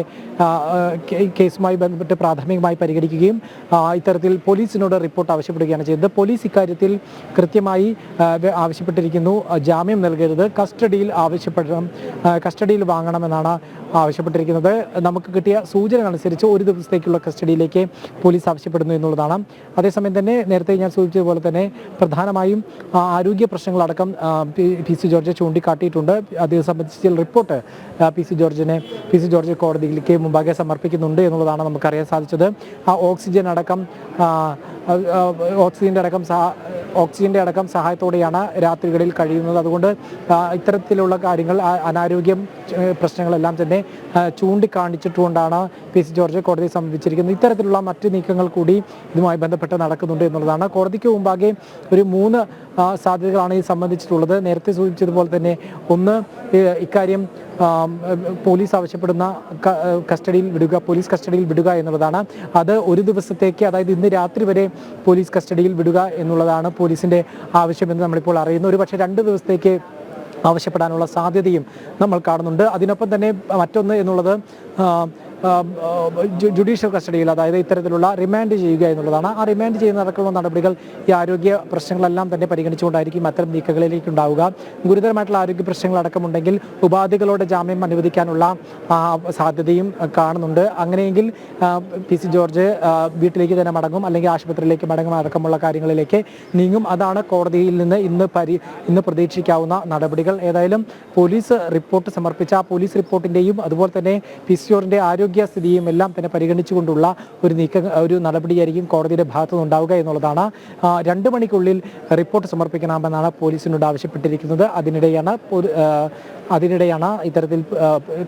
കേസുമായി ബന്ധപ്പെട്ട് പ്രാഥമികമായി പരിഗണിക്കുകയും ഇത്തരത്തിൽ പോലീസിനോട് റിപ്പോർട്ട് ആവശ്യപ്പെടുകയാണ് ചെയ്തത്. പോലീസ് ഇക്കാര്യത്തിൽ കൃത്യമായി ആവശ്യപ്പെട്ടിരിക്കുന്നു. ജാമ്യം നൽകരുത്, കസ്റ്റഡിയിൽ വാങ്ങണമെന്നാണ് ആവശ്യപ്പെട്ടിരിക്കുന്നത്. നമുക്ക് കിട്ടിയ സൂചന അനുസരിച്ച് 1 ദിവസത്തേക്കുള്ള കസ്റ്റഡിയിലേക്ക് പോലീസ് ആവശ്യപ്പെടുന്നു എന്നുള്ളതാണ്. അതേസമയം തന്നെ നേരത്തെ ഞാൻ സൂചിപ്പിച്ചതുപോലെ തന്നെ പ്രധാനമായും ആരോഗ്യ പ്രശ്നങ്ങളടക്കം PC ജോർജ് ചൂണ്ടിക്കാട്ടിയിട്ടുണ്ട്. അത് സംബന്ധിച്ച് ചില റിപ്പോർട്ട് PC ജോർജ് കോടതിയിലേക്ക് മുമ്പാകെ സമർപ്പിക്കുന്നുണ്ട് എന്നുള്ളതാണ് നമുക്കറിയാൻ സാധിച്ചത്. ഓക്സിജന്റെ അടക്കം സഹായത്തോടെയാണ് രാത്രികളിൽ കഴിയുന്നത്. അതുകൊണ്ട് ഇത്തരത്തിലുള്ള കാര്യങ്ങൾ, അനാരോഗ്യ പ്രശ്നങ്ങളെല്ലാം തന്നെ ചൂണ്ടിക്കാണിച്ചിട്ടുകൊണ്ടാണ് PC ജോർജ് കോടതിയെ സമീപിച്ചിരിക്കുന്നത്. ഇത്തരത്തിലുള്ള മറ്റ് നീക്കങ്ങൾ കൂടി ഇതുമായി ബന്ധപ്പെട്ട് നടക്കുന്നുണ്ട് എന്നുള്ളതാണ്. കോടതിക്ക് മുമ്പാകെ ഒരു 3 സാധ്യതകളാണ് ഇത് സംബന്ധിച്ചിട്ടുള്ളത്. നേരത്തെ സൂചിപ്പിച്ചതുപോലെ തന്നെ ഒന്ന്, ഇക്കാര്യം പോലീസ് ആവശ്യപ്പെടുന്ന പോലീസ് കസ്റ്റഡിയിൽ വിടുക എന്നുള്ളതാണ്. അത് 1 ദിവസത്തേക്ക്, അതായത് ഇന്ന് രാത്രി വരെ പോലീസ് കസ്റ്റഡിയിൽ വിടുക എന്നുള്ളതാണ് പോലീസിന്റെ ആവശ്യമെന്ന് നമ്മളിപ്പോൾ അറിയുന്നു. ഒരു പക്ഷേ 2 ദിവസത്തേക്ക് ആവശ്യപ്പെടാനുള്ള സാധ്യതയും നമ്മൾ കാണുന്നുണ്ട്. അതിനൊപ്പം തന്നെ മറ്റൊന്ന് എന്നുള്ളത് ജുഡീഷ്യൽ കസ്റ്റഡിയിൽ, അതായത് ഇത്തരത്തിലുള്ള റിമാൻഡ് ചെയ്യുക എന്നുള്ളതാണ്. ആ റിമാൻഡ് ചെയ്യുന്നതടക്കമുള്ള നടപടികൾ ഈ ആരോഗ്യ പ്രശ്നങ്ങളെല്ലാം തന്നെ പരിഗണിച്ചുകൊണ്ടായിരിക്കും അത്തരം നീക്കങ്ങളിലേക്ക് ഉണ്ടാവുക. ഗുരുതരമായിട്ടുള്ള ആരോഗ്യ പ്രശ്നങ്ങളടക്കമുണ്ടെങ്കിൽ ഉപാധികളോടെ ജാമ്യം അനുവദിക്കാനുള്ള സാധ്യതയും കാണുന്നുണ്ട്. അങ്ങനെയെങ്കിൽ PC ജോർജ് വീട്ടിലേക്ക് തന്നെ മടങ്ങും, അല്ലെങ്കിൽ ആശുപത്രിയിലേക്ക് മടങ്ങും, അടക്കമുള്ള കാര്യങ്ങളിലേക്ക് നീങ്ങും. അതാണ് കോടതിയിൽ നിന്ന് ഇന്ന് പ്രതീക്ഷിക്കാവുന്ന നടപടികൾ. ഏതായാലും പോലീസ് റിപ്പോർട്ട് സമർപ്പിച്ച ആ പോലീസ് റിപ്പോർട്ടിൻ്റെയും അതുപോലെ തന്നെ PC ജോർജിൻ്റെ ആരോഗ്യസ്ഥിതിയും എല്ലാം തന്നെ പരിഗണിച്ചുകൊണ്ടുള്ള ഒരു നടപടിയായിരിക്കും കോടതിയുടെ ഭാഗത്തു നിന്നുണ്ടാവുക എന്നുള്ളതാണ്. 2 മണിക്കുള്ളിൽ റിപ്പോർട്ട് സമർപ്പിക്കണമെന്നാണ് പോലീസിനോട് ആവശ്യപ്പെട്ടിരിക്കുന്നത്. അതിനിടെയാണ് ഇത്തരത്തിൽ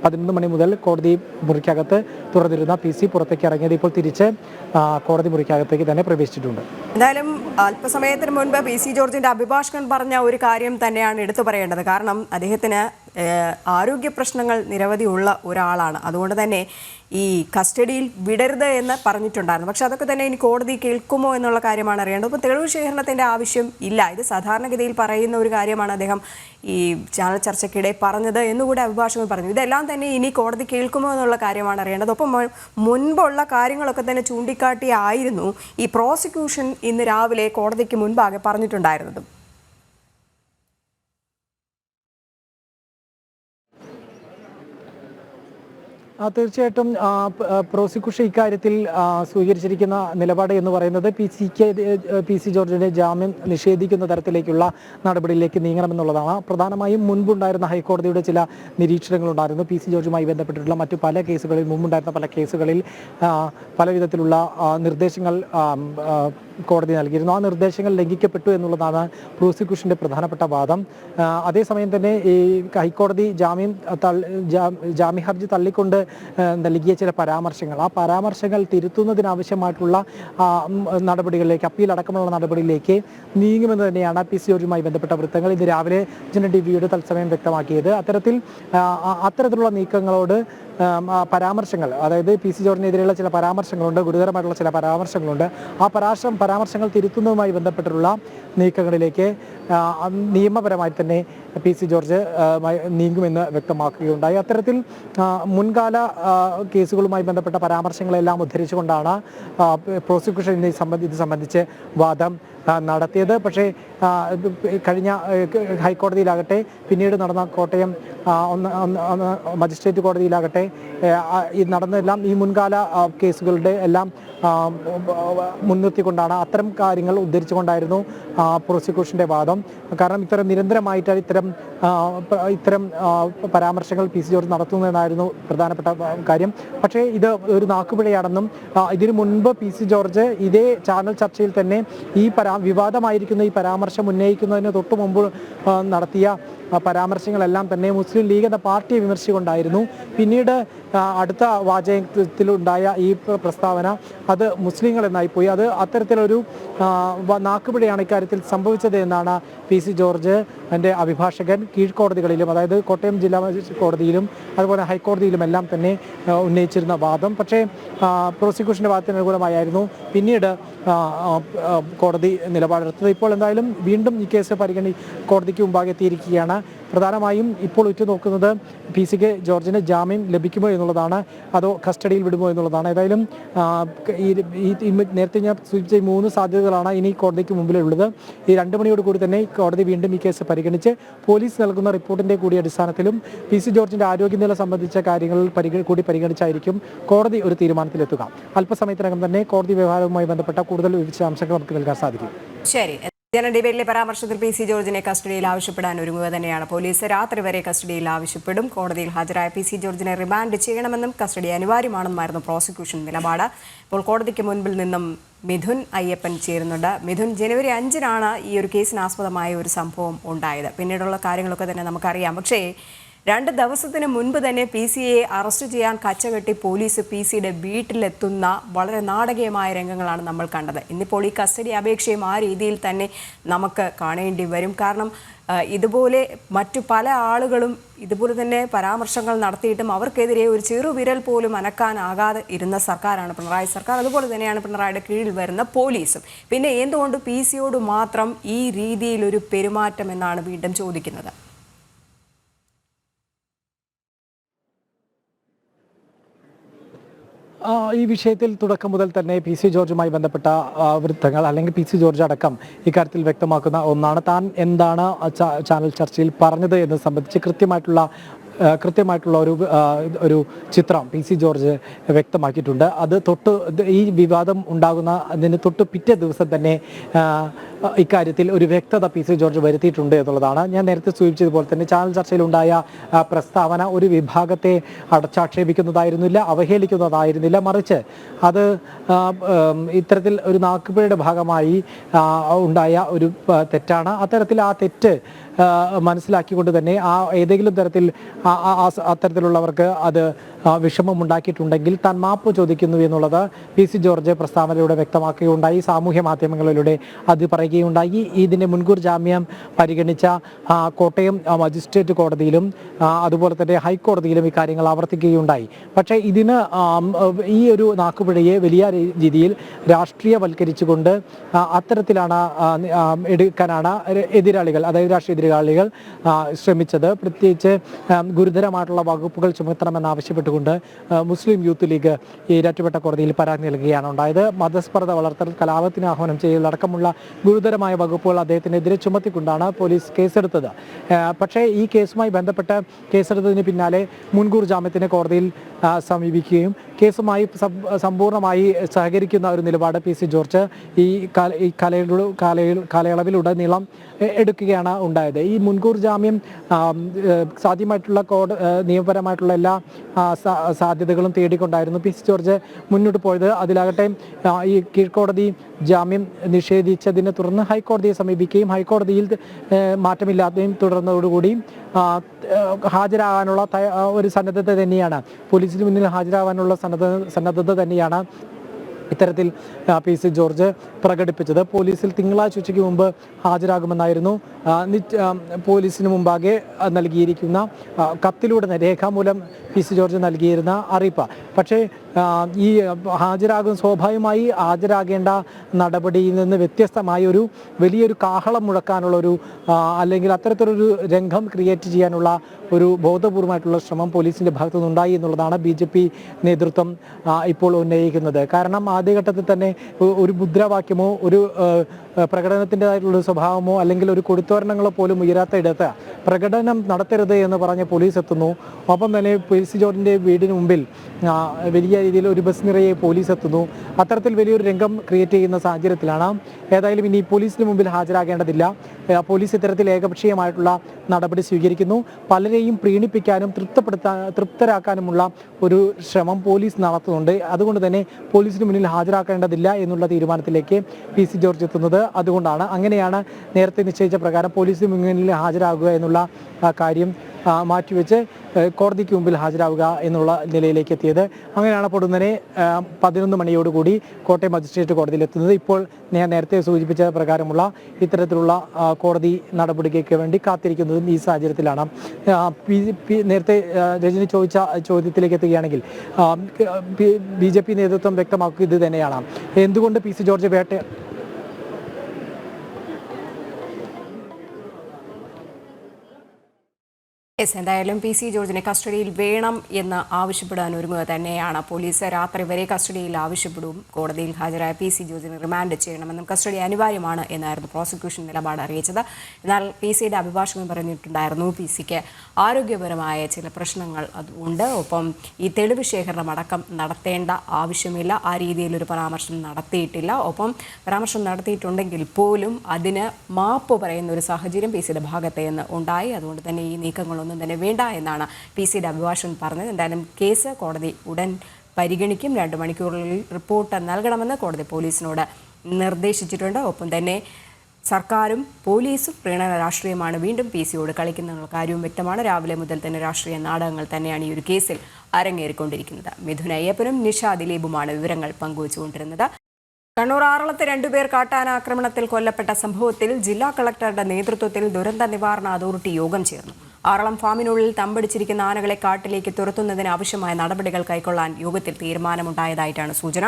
11 മണി മുതൽ കോടതി മുറിക്കകത്ത് തുറന്നിരുന്ന PC പുറത്തേക്ക് ഇറങ്ങിയത്. ഇപ്പോൾ തിരിച്ച് കോടതി മുറിക്കകത്തേക്ക് തന്നെ പ്രവേശിച്ചിട്ടുണ്ട്. എന്തായാലും അല്പസമയത്തിന് മുൻപ് PC ജോർജിന്റെ അഭിഭാഷകൻ പറഞ്ഞ ഒരു കാര്യം തന്നെയാണ് എടുത്തു പറയേണ്ടത്. കാരണം അദ്ദേഹത്തിന് ആരോഗ്യ പ്രശ്നങ്ങൾ നിരവധി ഉള്ള ഒരാളാണ്. അതുകൊണ്ട് തന്നെ ഈ കസ്റ്റഡിയിൽ വിടരുത് എന്ന് പറഞ്ഞിട്ടുണ്ടായിരുന്നു. പക്ഷെ അതൊക്കെ തന്നെ ഇനി കോടതി കേൾക്കുമോ എന്നുള്ള കാര്യമാണ് അറിയേണ്ടത്. ഇപ്പോൾ തെളിവ് ശേഖരണത്തിൻ്റെ ആവശ്യം ഇല്ല. ഇത് സാധാരണഗതിയിൽ പറയുന്ന ഒരു കാര്യമാണ് അദ്ദേഹം ഈ ചാനൽ ചർച്ചയ്ക്കിടെ പറഞ്ഞത് എന്നുകൂടി അഭിഭാഷകൻ പറഞ്ഞു. ഇതെല്ലാം തന്നെ ഇനി കോടതി കേൾക്കുമോ എന്നുള്ള കാര്യമാണ് അറിയേണ്ടത്. ഒപ്പം മുൻപുള്ള കാര്യങ്ങളൊക്കെ തന്നെ ചൂണ്ടിക്കാട്ടിയായിരുന്നു ഈ പ്രോസിക്യൂഷൻ ഇന്ന് രാവിലെ കോടതിക്ക് മുൻപാകെ പറഞ്ഞിട്ടുണ്ടായിരുന്നതും. തീർച്ചയായിട്ടും പ്രോസിക്യൂഷൻ ഇക്കാര്യത്തിൽ സ്വീകരിച്ചിരിക്കുന്ന നിലപാട് എന്ന് പറയുന്നത് PC ജോർജിന്റെ ജാമ്യം നിഷേധിക്കുന്ന തരത്തിലേക്കുള്ള നടപടിയിലേക്ക് നീങ്ങണമെന്നുള്ളതാണ്. പ്രധാനമായും മുൻപുണ്ടായിരുന്ന ഹൈക്കോടതിയുടെ ചില നിരീക്ഷണങ്ങളുണ്ടായിരുന്നു. PC ജോർജുമായി ബന്ധപ്പെട്ടിട്ടുള്ള മറ്റു പല കേസുകളിൽ, മുമ്പുണ്ടായിരുന്ന പല കേസുകളിൽ പല വിധത്തിലുള്ള നിർദ്ദേശങ്ങൾ കോടതി നൽകിയിരുന്നു. ആ നിർദ്ദേശങ്ങൾ ലംഘിക്കപ്പെട്ടു എന്നുള്ളതാണ് പ്രോസിക്യൂഷന്റെ പ്രധാനപ്പെട്ട വാദം. അതേസമയം തന്നെ ഈ ഹൈക്കോടതി ജാമ്യ ഹർജി തള്ളിക്കൊണ്ട് നൽകിയ ചില പരാമർശങ്ങൾ, ആ പരാമർശങ്ങൾ തിരുത്തുന്നതിനാവശ്യമായിട്ടുള്ള നടപടികളിലേക്ക്, അപ്പീൽ അടക്കമുള്ള നടപടിയിലേക്ക് നീങ്ങുമെന്ന് തന്നെയാണ് PC ജോർജുമായി ബന്ധപ്പെട്ട വൃത്തങ്ങൾ ഇന്ന് രാവിലെ ജനൻ ടിവിയോട് തത്സമയം വ്യക്തമാക്കിയത്. അത്തരത്തിലുള്ള നീക്കങ്ങളോട് പരാമർശങ്ങൾ, അതായത് PC ജോർജിനെതിരെയുള്ള ചില പരാമർശങ്ങളുണ്ട്, ഗുരുതരമായിട്ടുള്ള ചില പരാമർശങ്ങളുണ്ട്. ആ പരാമർശങ്ങൾ തിരുത്തുന്നതുമായി ബന്ധപ്പെട്ടുള്ള നീക്കങ്ങളിലേക്ക് നിയമപരമായി തന്നെ PC ജോർജ് നീങ്ങുമെന്ന് വ്യക്തമാക്കുകയുണ്ടായി. അത്തരത്തിൽ മുൻകാല കേസുകളുമായി ബന്ധപ്പെട്ട പരാമർശങ്ങളെല്ലാം ഉദ്ധരിച്ചുകൊണ്ടാണ് പ്രോസിക്യൂഷൻ ഇത് സംബന്ധിച്ച് വാദം നടത്തിയത്. പക്ഷേ കഴിഞ്ഞ ഹൈക്കോടതിയിലാകട്ടെ, പിന്നീട് നടന്ന കോട്ടയം മജിസ്ട്രേറ്റ് കോടതിയിലാകട്ടെ, ഈ നടന്നെല്ലാം ഈ മുൻകാല കേസുകളുടെ എല്ലാം മുൻനിർത്തിക്കൊണ്ടാണ്, അത്തരം കാര്യങ്ങൾ ഉദ്ധരിച്ചുകൊണ്ടായിരുന്നു പ്രോസിക്യൂഷന്റെ വാദം. കാരണം നിരന്തരമായിട്ട് ഇത്തരം പരാമർശങ്ങൾ PC ജോർജ് നടത്തുന്നതെന്നായിരുന്നു പ്രധാനപ്പെട്ട കാര്യം. പക്ഷേ ഇത് ഒരു നാക്കുപിഴയാണെന്നും ഇതിനു മുൻപ് PC ജോർജ് ഇതേ ചാനൽ ചർച്ചയിൽ തന്നെ ഈ വിവാദമായിരിക്കുന്ന ഈ പരാമർശം ഉന്നയിക്കുന്നതിന് തൊട്ടു മുമ്പ് നടത്തിയ പരാമർശങ്ങളെല്ലാം തന്നെ മുസ്ലിം ലീഗ് എന്ന പാർട്ടിയെ വിമർശിച്ചുകൊണ്ടായിരുന്നു. പിന്നീട് അടുത്ത വാചകത്തിലുണ്ടായ ഈ പ്രസ്താവന അത് മുസ്ലിങ്ങൾ എന്നായിപ്പോയി. അത് അത്തരത്തിലൊരു നാക്കുപിഴയാണ് ഇക്കാര്യത്തിൽ സംഭവിച്ചത് എന്നാണ് PC ജോർജ് എൻ്റെ അഭിഭാഷകൻ കീഴ്ക്കോടതികളിലും, അതായത് കോട്ടയം ജില്ലാ കോടതിയിലും അതുപോലെ ഹൈക്കോടതിയിലും എല്ലാം തന്നെ ഉന്നയിച്ചിരുന്ന വാദം. പക്ഷേ പ്രോസിക്യൂഷൻ്റെ വാദത്തിന് അനുകൂലമായിരുന്നു പിന്നീട് കോടതി നിലപാടെടുത്തത്. ഇപ്പോൾ എന്തായാലും വീണ്ടും ഈ കേസ് കോടതിക്ക് മുമ്പാകെ എത്തിയിരിക്കുകയാണ്. പ്രധാനമായും ഇപ്പോൾ ഉറ്റുനോക്കുന്നത് PC ജോർജിന് ജാമ്യം ലഭിക്കുമോ എന്നുള്ളതാണ്, അതോ കസ്റ്റഡിയിൽ വിടുമോ എന്നുള്ളതാണ്. ഏതായാലും നേരത്തെ ഞാൻ സൂചിപ്പിച്ച 3 സാധ്യതകളാണ് ഇനി കോടതിക്ക് മുമ്പിലുള്ളത്. ഈ 2 മണിയോട് കൂടി തന്നെ കോടതി വീണ്ടും ഈ കേസ് പരിഗണിച്ച് പോലീസ് നൽകുന്ന റിപ്പോർട്ടിൻ്റെ കൂടി അടിസ്ഥാനത്തിലും PC ജോർജിൻ്റെ ആരോഗ്യനില സംബന്ധിച്ച കാര്യങ്ങൾ കൂടി പരിഗണിച്ചായിരിക്കും കോടതി ഒരു തീരുമാനത്തിലെത്തുക. അല്പസമയത്തിനകം തന്നെ കോടതി വ്യവഹാരവുമായി ബന്ധപ്പെട്ട കൂടുതൽ വിശദാംശങ്ങൾ നമുക്ക് നൽകാൻ സാധിക്കും. ശരി. ഡിബേറ്റിലെ പരാമർശത്തിൽ PC ജോർജിനെ കസ്റ്റഡിയിൽ ആവശ്യപ്പെടാൻ ഒരുങ്ങുക തന്നെയാണ് പോലീസ്. രാത്രി വരെ കസ്റ്റഡിയിൽ ആവശ്യപ്പെടും. കോടതിയിൽ ഹാജരായ PC ജോർജിനെ റിമാൻഡ് ചെയ്യണമെന്നും കസ്റ്റഡി അനിവാര്യമാണെന്നുമായിരുന്നു പ്രോസിക്യൂഷൻ നിലപാട്. ഇപ്പോൾ കോടതിക്ക് മുൻപിൽ നിന്നും മിഥുൻ അയ്യപ്പൻ ചേരുന്നുണ്ട്. മിഥുൻ, ജനുവരി 5-നാണ് ഈ ഒരു കേസിനാസ്പദമായ ഒരു സംഭവം ഉണ്ടായത്. പിന്നീടുള്ള കാര്യങ്ങളൊക്കെ തന്നെ നമുക്കറിയാം. പക്ഷേ 2 ദിവസത്തിന് മുൻപ് തന്നെ PCയെ അറസ്റ്റ് ചെയ്യാൻ കച്ചകെട്ടി പോലീസ് PCയുടെ വീട്ടിലെത്തുന്ന വളരെ നാടകീയമായ രംഗങ്ങളാണ് നമ്മൾ കണ്ടത്. ഇന്നിപ്പോൾ ഈ കസ്റ്റഡി അപേക്ഷയും ആ രീതിയിൽ തന്നെ നമുക്ക് കാണേണ്ടി വരും. കാരണം ഇതുപോലെ മറ്റു പല ആളുകളും ഇതുപോലെ തന്നെ പരാമർശങ്ങൾ നടത്തിയിട്ടും അവർക്കെതിരെ ഒരു ചെറുവിരൽ പോലും അനക്കാനാകാതെ ഇരുന്ന സർക്കാരാണ് പിണറായി സർക്കാർ. അതുപോലെ തന്നെയാണ് പിണറായിയുടെ കീഴിൽ വരുന്ന പോലീസും. പിന്നെ എന്തുകൊണ്ട് PCയോട് മാത്രം ഈ രീതിയിലൊരു പെരുമാറ്റം എന്നാണ് വീണ്ടും ചോദിക്കുന്നത്. ഈ വിഷയത്തിൽ തുടക്കം മുതൽ തന്നെ PC ജോർജുമായി ബന്ധപ്പെട്ട വൃത്തങ്ങൾ അല്ലെങ്കിൽ PC ജോർജ് അടക്കം ഇക്കാര്യത്തിൽ വ്യക്തമാക്കുന്ന ഒന്നാണ്. താൻ എന്താണ് ചാനൽ ചർച്ചയിൽ പറഞ്ഞത് എന്ന് സംബന്ധിച്ച് കൃത്യമായിട്ടുള്ള ഒരു ചിത്രം PC ജോർജ് വ്യക്തമാക്കിയിട്ടുണ്ട്. അത് ഈ വിവാദം ഉണ്ടാകുന്നതിന് തൊട്ട് പിറ്റേ ദിവസം തന്നെ ഇക്കാര്യത്തിൽ ഒരു വ്യക്തത PC ജോർജ് വരുത്തിയിട്ടുണ്ട് എന്നുള്ളതാണ്. ഞാൻ നേരത്തെ സൂചിപ്പിച്ചതുപോലെ തന്നെ ചാനൽ ചർച്ചയിലുണ്ടായ പ്രസ്താവന ഒരു വിഭാഗത്തെ അടച്ചാക്ഷേപിക്കുന്നതായിരുന്നില്ല, അവഹേളിക്കുന്നതായിരുന്നില്ല. മറിച്ച് അത് ഇത്തരത്തിൽ ഒരു നാക്കുപിഴയുടെ ഭാഗമായി ഉണ്ടായ ഒരു തെറ്റാണ്. അത്തരത്തിൽ ആ തെറ്റ് മനസ്സിലാക്കിക്കൊണ്ട് തന്നെ ഏതെങ്കിലും തരത്തിൽ അത്തരത്തിലുള്ളവർക്ക് അത് വിഷമമുണ്ടാക്കിയിട്ടുണ്ടെങ്കിൽ താൻ മാപ്പ് ചോദിക്കുന്നു എന്നുള്ളത് PC ജോർജ് പ്രസ്താവനയിലൂടെ വ്യക്തമാക്കുകയുണ്ടായി. സാമൂഹ്യ മാധ്യമങ്ങളിലൂടെ അത് പറയുകയുണ്ടായി. ഇതിൻ്റെ മുൻകൂർ ജാമ്യം പരിഗണിച്ച കോട്ടയം മജിസ്ട്രേറ്റ് കോടതിയിലും അതുപോലെ തന്നെ ഹൈക്കോടതിയിലും ഈ കാര്യങ്ങൾ ആവർത്തിക്കുകയുണ്ടായി. പക്ഷേ ഇതിന് ഈ ഒരു നാക്കുപിഴയെ വലിയ രീതിയിൽ രാഷ്ട്രീയവൽക്കരിച്ചുകൊണ്ട് അത്തരത്തിലാണ് എടുക്കാനാണ് എതിരാളികൾ, അതായത് രാഷ്ട്രീയ എതിരാളികൾ ശ്രമിച്ചത്. പ്രത്യേകിച്ച് ഗുരുതരമായിട്ടുള്ള വകുപ്പുകൾ ചുമത്തണമെന്നാവശ്യപ്പെട്ടുകൊണ്ട് മുസ്ലിം യൂത്ത് ലീഗ് ഈരാറ്റുപേട്ട കോടതിയിൽ പരാതി നൽകുകയാണ് ഉണ്ടായത്. മതസ്പർദ്ധ വളർത്തൽ, കലാപത്തിന് ആഹ്വാനം ചെയ്യൽ അടക്കമുള്ള ഗുരുതരമായ വകുപ്പുകൾ അദ്ദേഹത്തിനെതിരെ ചുമത്തിക്കൊണ്ടാണ് പോലീസ് കേസെടുത്തത്. പക്ഷേ ഈ കേസുമായി ബന്ധപ്പെട്ട് കേസെടുത്തതിന് പിന്നാലെ മുൻകൂർ ജാമ്യത്തിന് കോടതിയിൽ സമീപിക്കുകയും കേസുമായി സമ്പൂർണ്ണമായി സഹകരിക്കുന്ന ഒരു നിലപാട് PC ജോർജ് ഈ കാലയളവിലുടനീളം എടുക്കുകയാണ് ഉണ്ടായത്. ഈ മുൻകൂർ ജാമ്യം സാധ്യമായിട്ടുള്ള നിയമപരമായിട്ടുള്ള എല്ലാ സാധ്യതകളും തേടിക്കൊണ്ടായിരുന്നു PC ജോർജ് മുന്നോട്ട് പോയത്. അതിലാകട്ടെ ഈ കീഴ്ക്കോടതി ജാമ്യം നിഷേധിച്ചതിനെ തുടർന്ന് ഹൈക്കോടതിയെ സമീപിക്കുകയും ഹൈക്കോടതിയിൽ മാറ്റമില്ലാതെയും തുടർന്നതോടുകൂടി ഹാജരാകാനുള്ള ഒരു സന്നദ്ധത തന്നെയാണ്, പോലീസിന് മുന്നിൽ ഹാജരാകാനുള്ള സന്നദ്ധത തന്നെയാണ് ഇത്തരത്തിൽ PC ജോർജ് പ്രകടിപ്പിച്ചത്. പോലീസിൽ തിങ്കളാഴ്ച ഉച്ചയ്ക്ക് മുമ്പ് ഹാജരാകുമെന്നായിരുന്നു പോലീസിന് മുമ്പാകെ നൽകിയിരിക്കുന്ന കത്തിലൂടെ രേഖാമൂലം PC ജോർജ് നൽകിയിരുന്ന അറിയിപ്പ്. പക്ഷേ ഈ സ്വാഭാവികമായി ഹാജരാകേണ്ട നടപടിയിൽ നിന്ന് വ്യത്യസ്തമായി വലിയൊരു കാഹളം മുഴക്കാനുള്ളൊരു അല്ലെങ്കിൽ അത്തരത്തിലൊരു രംഗം ക്രിയേറ്റ് ചെയ്യാനുള്ള ഒരു ബോധപൂർവമായിട്ടുള്ള ശ്രമം പോലീസിൻ്റെ ഭാഗത്തു നിന്നുണ്ടായി എന്നുള്ളതാണ് BJP നേതൃത്വം ഇപ്പോൾ ഉന്നയിക്കുന്നത്. കാരണം ആദ്യഘട്ടത്തിൽ തന്നെ ഒരു മുദ്രാവാക്യമോ ഒരു പ്രകടനത്തിൻ്റെതായിട്ടുള്ള സ്വഭാവമോ അല്ലെങ്കിൽ ഒരു കൊടുത്തോരണങ്ങളോ പോലും ഉയരാത്ത ഇടത്ത് പ്രകടനം നടത്തരുത് എന്ന് പറഞ്ഞ് പോലീസ് എത്തുന്നു. ഒപ്പം തന്നെ PC ജോർജിൻ്റെ വീടിന് മുമ്പിൽ വലിയ രീതിയിൽ ഒരു ബസ് നിറയെ പോലീസ് എത്തുന്നു. അത്തരത്തിൽ വലിയൊരു രംഗം ക്രിയേറ്റ് ചെയ്യുന്ന സാഹചര്യത്തിലാണ് ഏതായാലും ഇനി പോലീസിന് മുമ്പിൽ ഹാജരാകേണ്ടതില്ല. പോലീസ് ഇത്തരത്തിൽ ഏകപക്ഷീയമായിട്ടുള്ള നടപടി സ്വീകരിക്കുന്നു. പലരെയും പ്രീണിപ്പിക്കാനും തൃപ്തരാക്കാനുമുള്ള ഒരു ശ്രമം പോലീസ് നടത്തുന്നുണ്ട്. അതുകൊണ്ട് തന്നെ പോലീസിന് മുന്നിൽ ഹാജരാക്കേണ്ടതില്ല എന്നുള്ള തീരുമാനത്തിലേക്ക് PC ജോർജ് എത്തുന്നത് അങ്ങനെയാണ് നേരത്തെ നിശ്ചയിച്ച പ്രകാരം പോലീസിന് മുന്നിൽ ഹാജരാകുക എന്നുള്ള കാര്യം മാറ്റിവെച്ച് കോടതിക്ക് മുമ്പിൽ ഹാജരാവുക എന്നുള്ള നിലയിലേക്ക് എത്തിയത്. അങ്ങനെയാണ് പൊടുന്നനെ 11 മണിയോടുകൂടി കോട്ടയം മജിസ്ട്രേറ്റ് കോടതിയിലെത്തുന്നത്. ഇപ്പോൾ ഞാൻ നേരത്തെ സൂചിപ്പിച്ച പ്രകാരമുള്ള ഇത്തരത്തിലുള്ള കോടതി നടപടിക്ക് വേണ്ടി കാത്തിരിക്കുന്നതും ഈ സാഹചര്യത്തിലാണ്. നേരത്തെ രജനി ചോദിച്ച ചോദ്യത്തിലേക്ക് എത്തുകയാണെങ്കിൽ BJP നേതൃത്വം വ്യക്തമാക്കുക ഇത് തന്നെയാണ്. എന്തുകൊണ്ട് PC ജോർജ് എന്തായാലും PC ജോർജിനെ കസ്റ്റഡിയിൽ വേണം എന്ന് ആവശ്യപ്പെടാൻ ഒരുങ്ങുക തന്നെയാണ് പോലീസ്. രാത്രി വരെ കസ്റ്റഡിയിൽ ആവശ്യപ്പെടും. കോടതിയിൽ ഹാജരായ PC ജോർജിനെ റിമാൻഡ് ചെയ്യണമെന്നും കസ്റ്റഡി അനിവാര്യമാണ് എന്നായിരുന്നു പ്രോസിക്യൂഷൻ നിലപാട് അറിയിച്ചത്. എന്നാൽ PCയുടെ അഭിഭാഷകൻ പറഞ്ഞിട്ടുണ്ടായിരുന്നു PCക്ക് ആരോഗ്യപരമായ ചില പ്രശ്നങ്ങൾ ഉണ്ട്, ഒപ്പം ഈ തെളിവ് ശേഖരണം അടക്കം നടത്തേണ്ട ആവശ്യമില്ല, ആ രീതിയിലൊരു പരാമർശം നടത്തിയിട്ടില്ല. ഒപ്പം പരാമർശം നടത്തിയിട്ടുണ്ടെങ്കിൽ പോലും അതിന് മാപ്പ് പറയുന്ന ഒരു സാഹചര്യം PCയുടെ ഭാഗത്ത് നിന്ന് ഉണ്ടായി. അതുകൊണ്ട് തന്നെ ഈ നീക്കങ്ങളൊന്നും തന്നെ വേണ്ട എന്നാണ് PCയുടെ അഭിഭാഷകൻ പറഞ്ഞത്. എന്തായാലും കേസ് കോടതി ഉടൻ പരിഗണിക്കും. 2 മണിക്കൂറിൽ റിപ്പോർട്ട് നൽകണമെന്ന് കോടതി പോലീസിനോട് നിർദ്ദേശിച്ചിട്ടുണ്ട്. ഒപ്പം തന്നെ സർക്കാരും പോലീസും പ്രീണന രാഷ്ട്രീയമാണ് വീണ്ടും PCയോട് കളിക്കുന്ന കാര്യവും വ്യക്തമാണ്. രാവിലെ മുതൽ തന്നെ രാഷ്ട്രീയ നാടകങ്ങൾ തന്നെയാണ് ഈ ഒരു കേസിൽ അരങ്ങേറിക്കൊണ്ടിരിക്കുന്നത്. മിഥുൻ അയ്യപ്പനും നിഷ ദിലീപുമാണ് വിവരങ്ങൾ പങ്കുവച്ചുകൊണ്ടിരുന്നത്. കണ്ണൂർ ആറളത്ത് 2 പേർ കാട്ടാന ആക്രമണത്തിൽ കൊല്ലപ്പെട്ട സംഭവത്തിൽ ജില്ലാ കളക്ടറുടെ നേതൃത്വത്തിൽ ദുരന്ത നിവാരണ അതോറിറ്റി യോഗം ചേർന്നു. ആറളം ഫാമിനുള്ളിൽ തമ്പടിച്ചിരിക്കുന്ന ആനകളെ കാട്ടിലേക്ക് തുരത്തുന്നതിന് ആവശ്യമായ നടപടികൾ കൈക്കൊള്ളാൻ യോഗത്തിൽ തീരുമാനമുണ്ടായതായിട്ടാണ് സൂചന.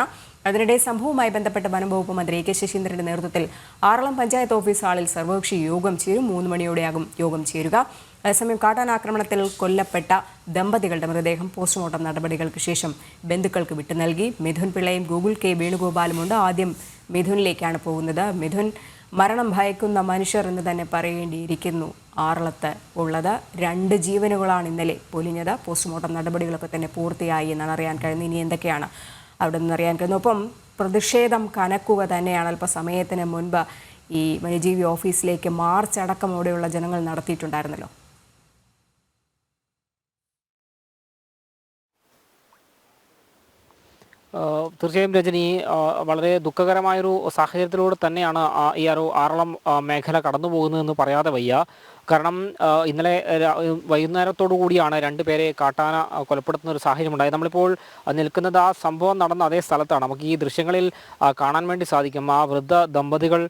അതിനിടെ സംഭവവുമായി ബന്ധപ്പെട്ട് വനംവകുപ്പ് മന്ത്രി AK ശശീന്ദ്രന്റെ നേതൃത്വത്തിൽ ആറളം പഞ്ചായത്ത് ഓഫീസ് ഹാളിൽ സർവകക്ഷി യോഗം ചേരും. 3 മണിയോടെയാകും യോഗം ചേരുക. അതേസമയം കാട്ടാനാക്രമണത്തിൽ കൊല്ലപ്പെട്ട ദമ്പതികളുടെ മൃതദേഹം പോസ്റ്റ്മോർട്ടം നടപടികൾക്ക് ശേഷം ബന്ധുക്കൾക്ക് വിട്ടു നൽകി. മിഥുൻ പിള്ളയും ഗൂഗിൾ K വേണുഗോപാലുമുണ്ട്. ആദ്യം മിഥുനിലേക്കാണ് പോകുന്നത്. മിഥുൻ, മരണം ഭയക്കുന്ന മനുഷ്യർ എന്ന് തന്നെ പറയേണ്ടിയിരിക്കുന്നു ആറളത്ത് ഉള്ളത്. 2 ജീവനുകളാണ് ഇന്നലെ പൊലിഞ്ഞത്. പോസ്റ്റ്മോർട്ടം നടപടികളൊക്കെ തന്നെ പൂർത്തിയായി എന്നാണ് അറിയാൻ കഴിയുന്നത്. ഇനി എന്തൊക്കെയാണ് അവിടെ നിന്ന് അറിയാൻ കഴിയുന്നത്? ഒപ്പം പ്രതിഷേധം കനക്കുക തന്നെയാണ്. അല്പസമയത്തിന് മുൻപ് ഈ വന്യജീവി ഓഫീസിലേക്ക് മാർച്ച് അടക്കമോടെയുള്ള ജനങ്ങൾ നടത്തിയിട്ടുണ്ടായിരുന്നല്ലോ. തീർച്ചയായും രജനി, വളരെ ദുഃഖകരമായൊരു സാഹചര്യത്തിലൂടെ തന്നെയാണ് ഈ ഒരു ആറളം മേഖല കടന്നു പോകുന്നതെന്ന് പറയാതെ വയ്യ. കാരണം ഇന്നലെ വൈകുന്നേരത്തോടു കൂടിയാണ് 2 പേരെ കാട്ടാന കൊലപ്പെടുത്തുന്ന ഒരു സാഹചര്യം ഉണ്ടായത്. നമ്മളിപ്പോൾ നിൽക്കുന്നത് ആ സംഭവം നടന്ന അതേ സ്ഥലത്താണ്. നമുക്ക് ഈ ദൃശ്യങ്ങളിൽ കാണാൻ വേണ്ടി സാധിക്കും. ആ വൃദ്ധ ദമ്പതികൾ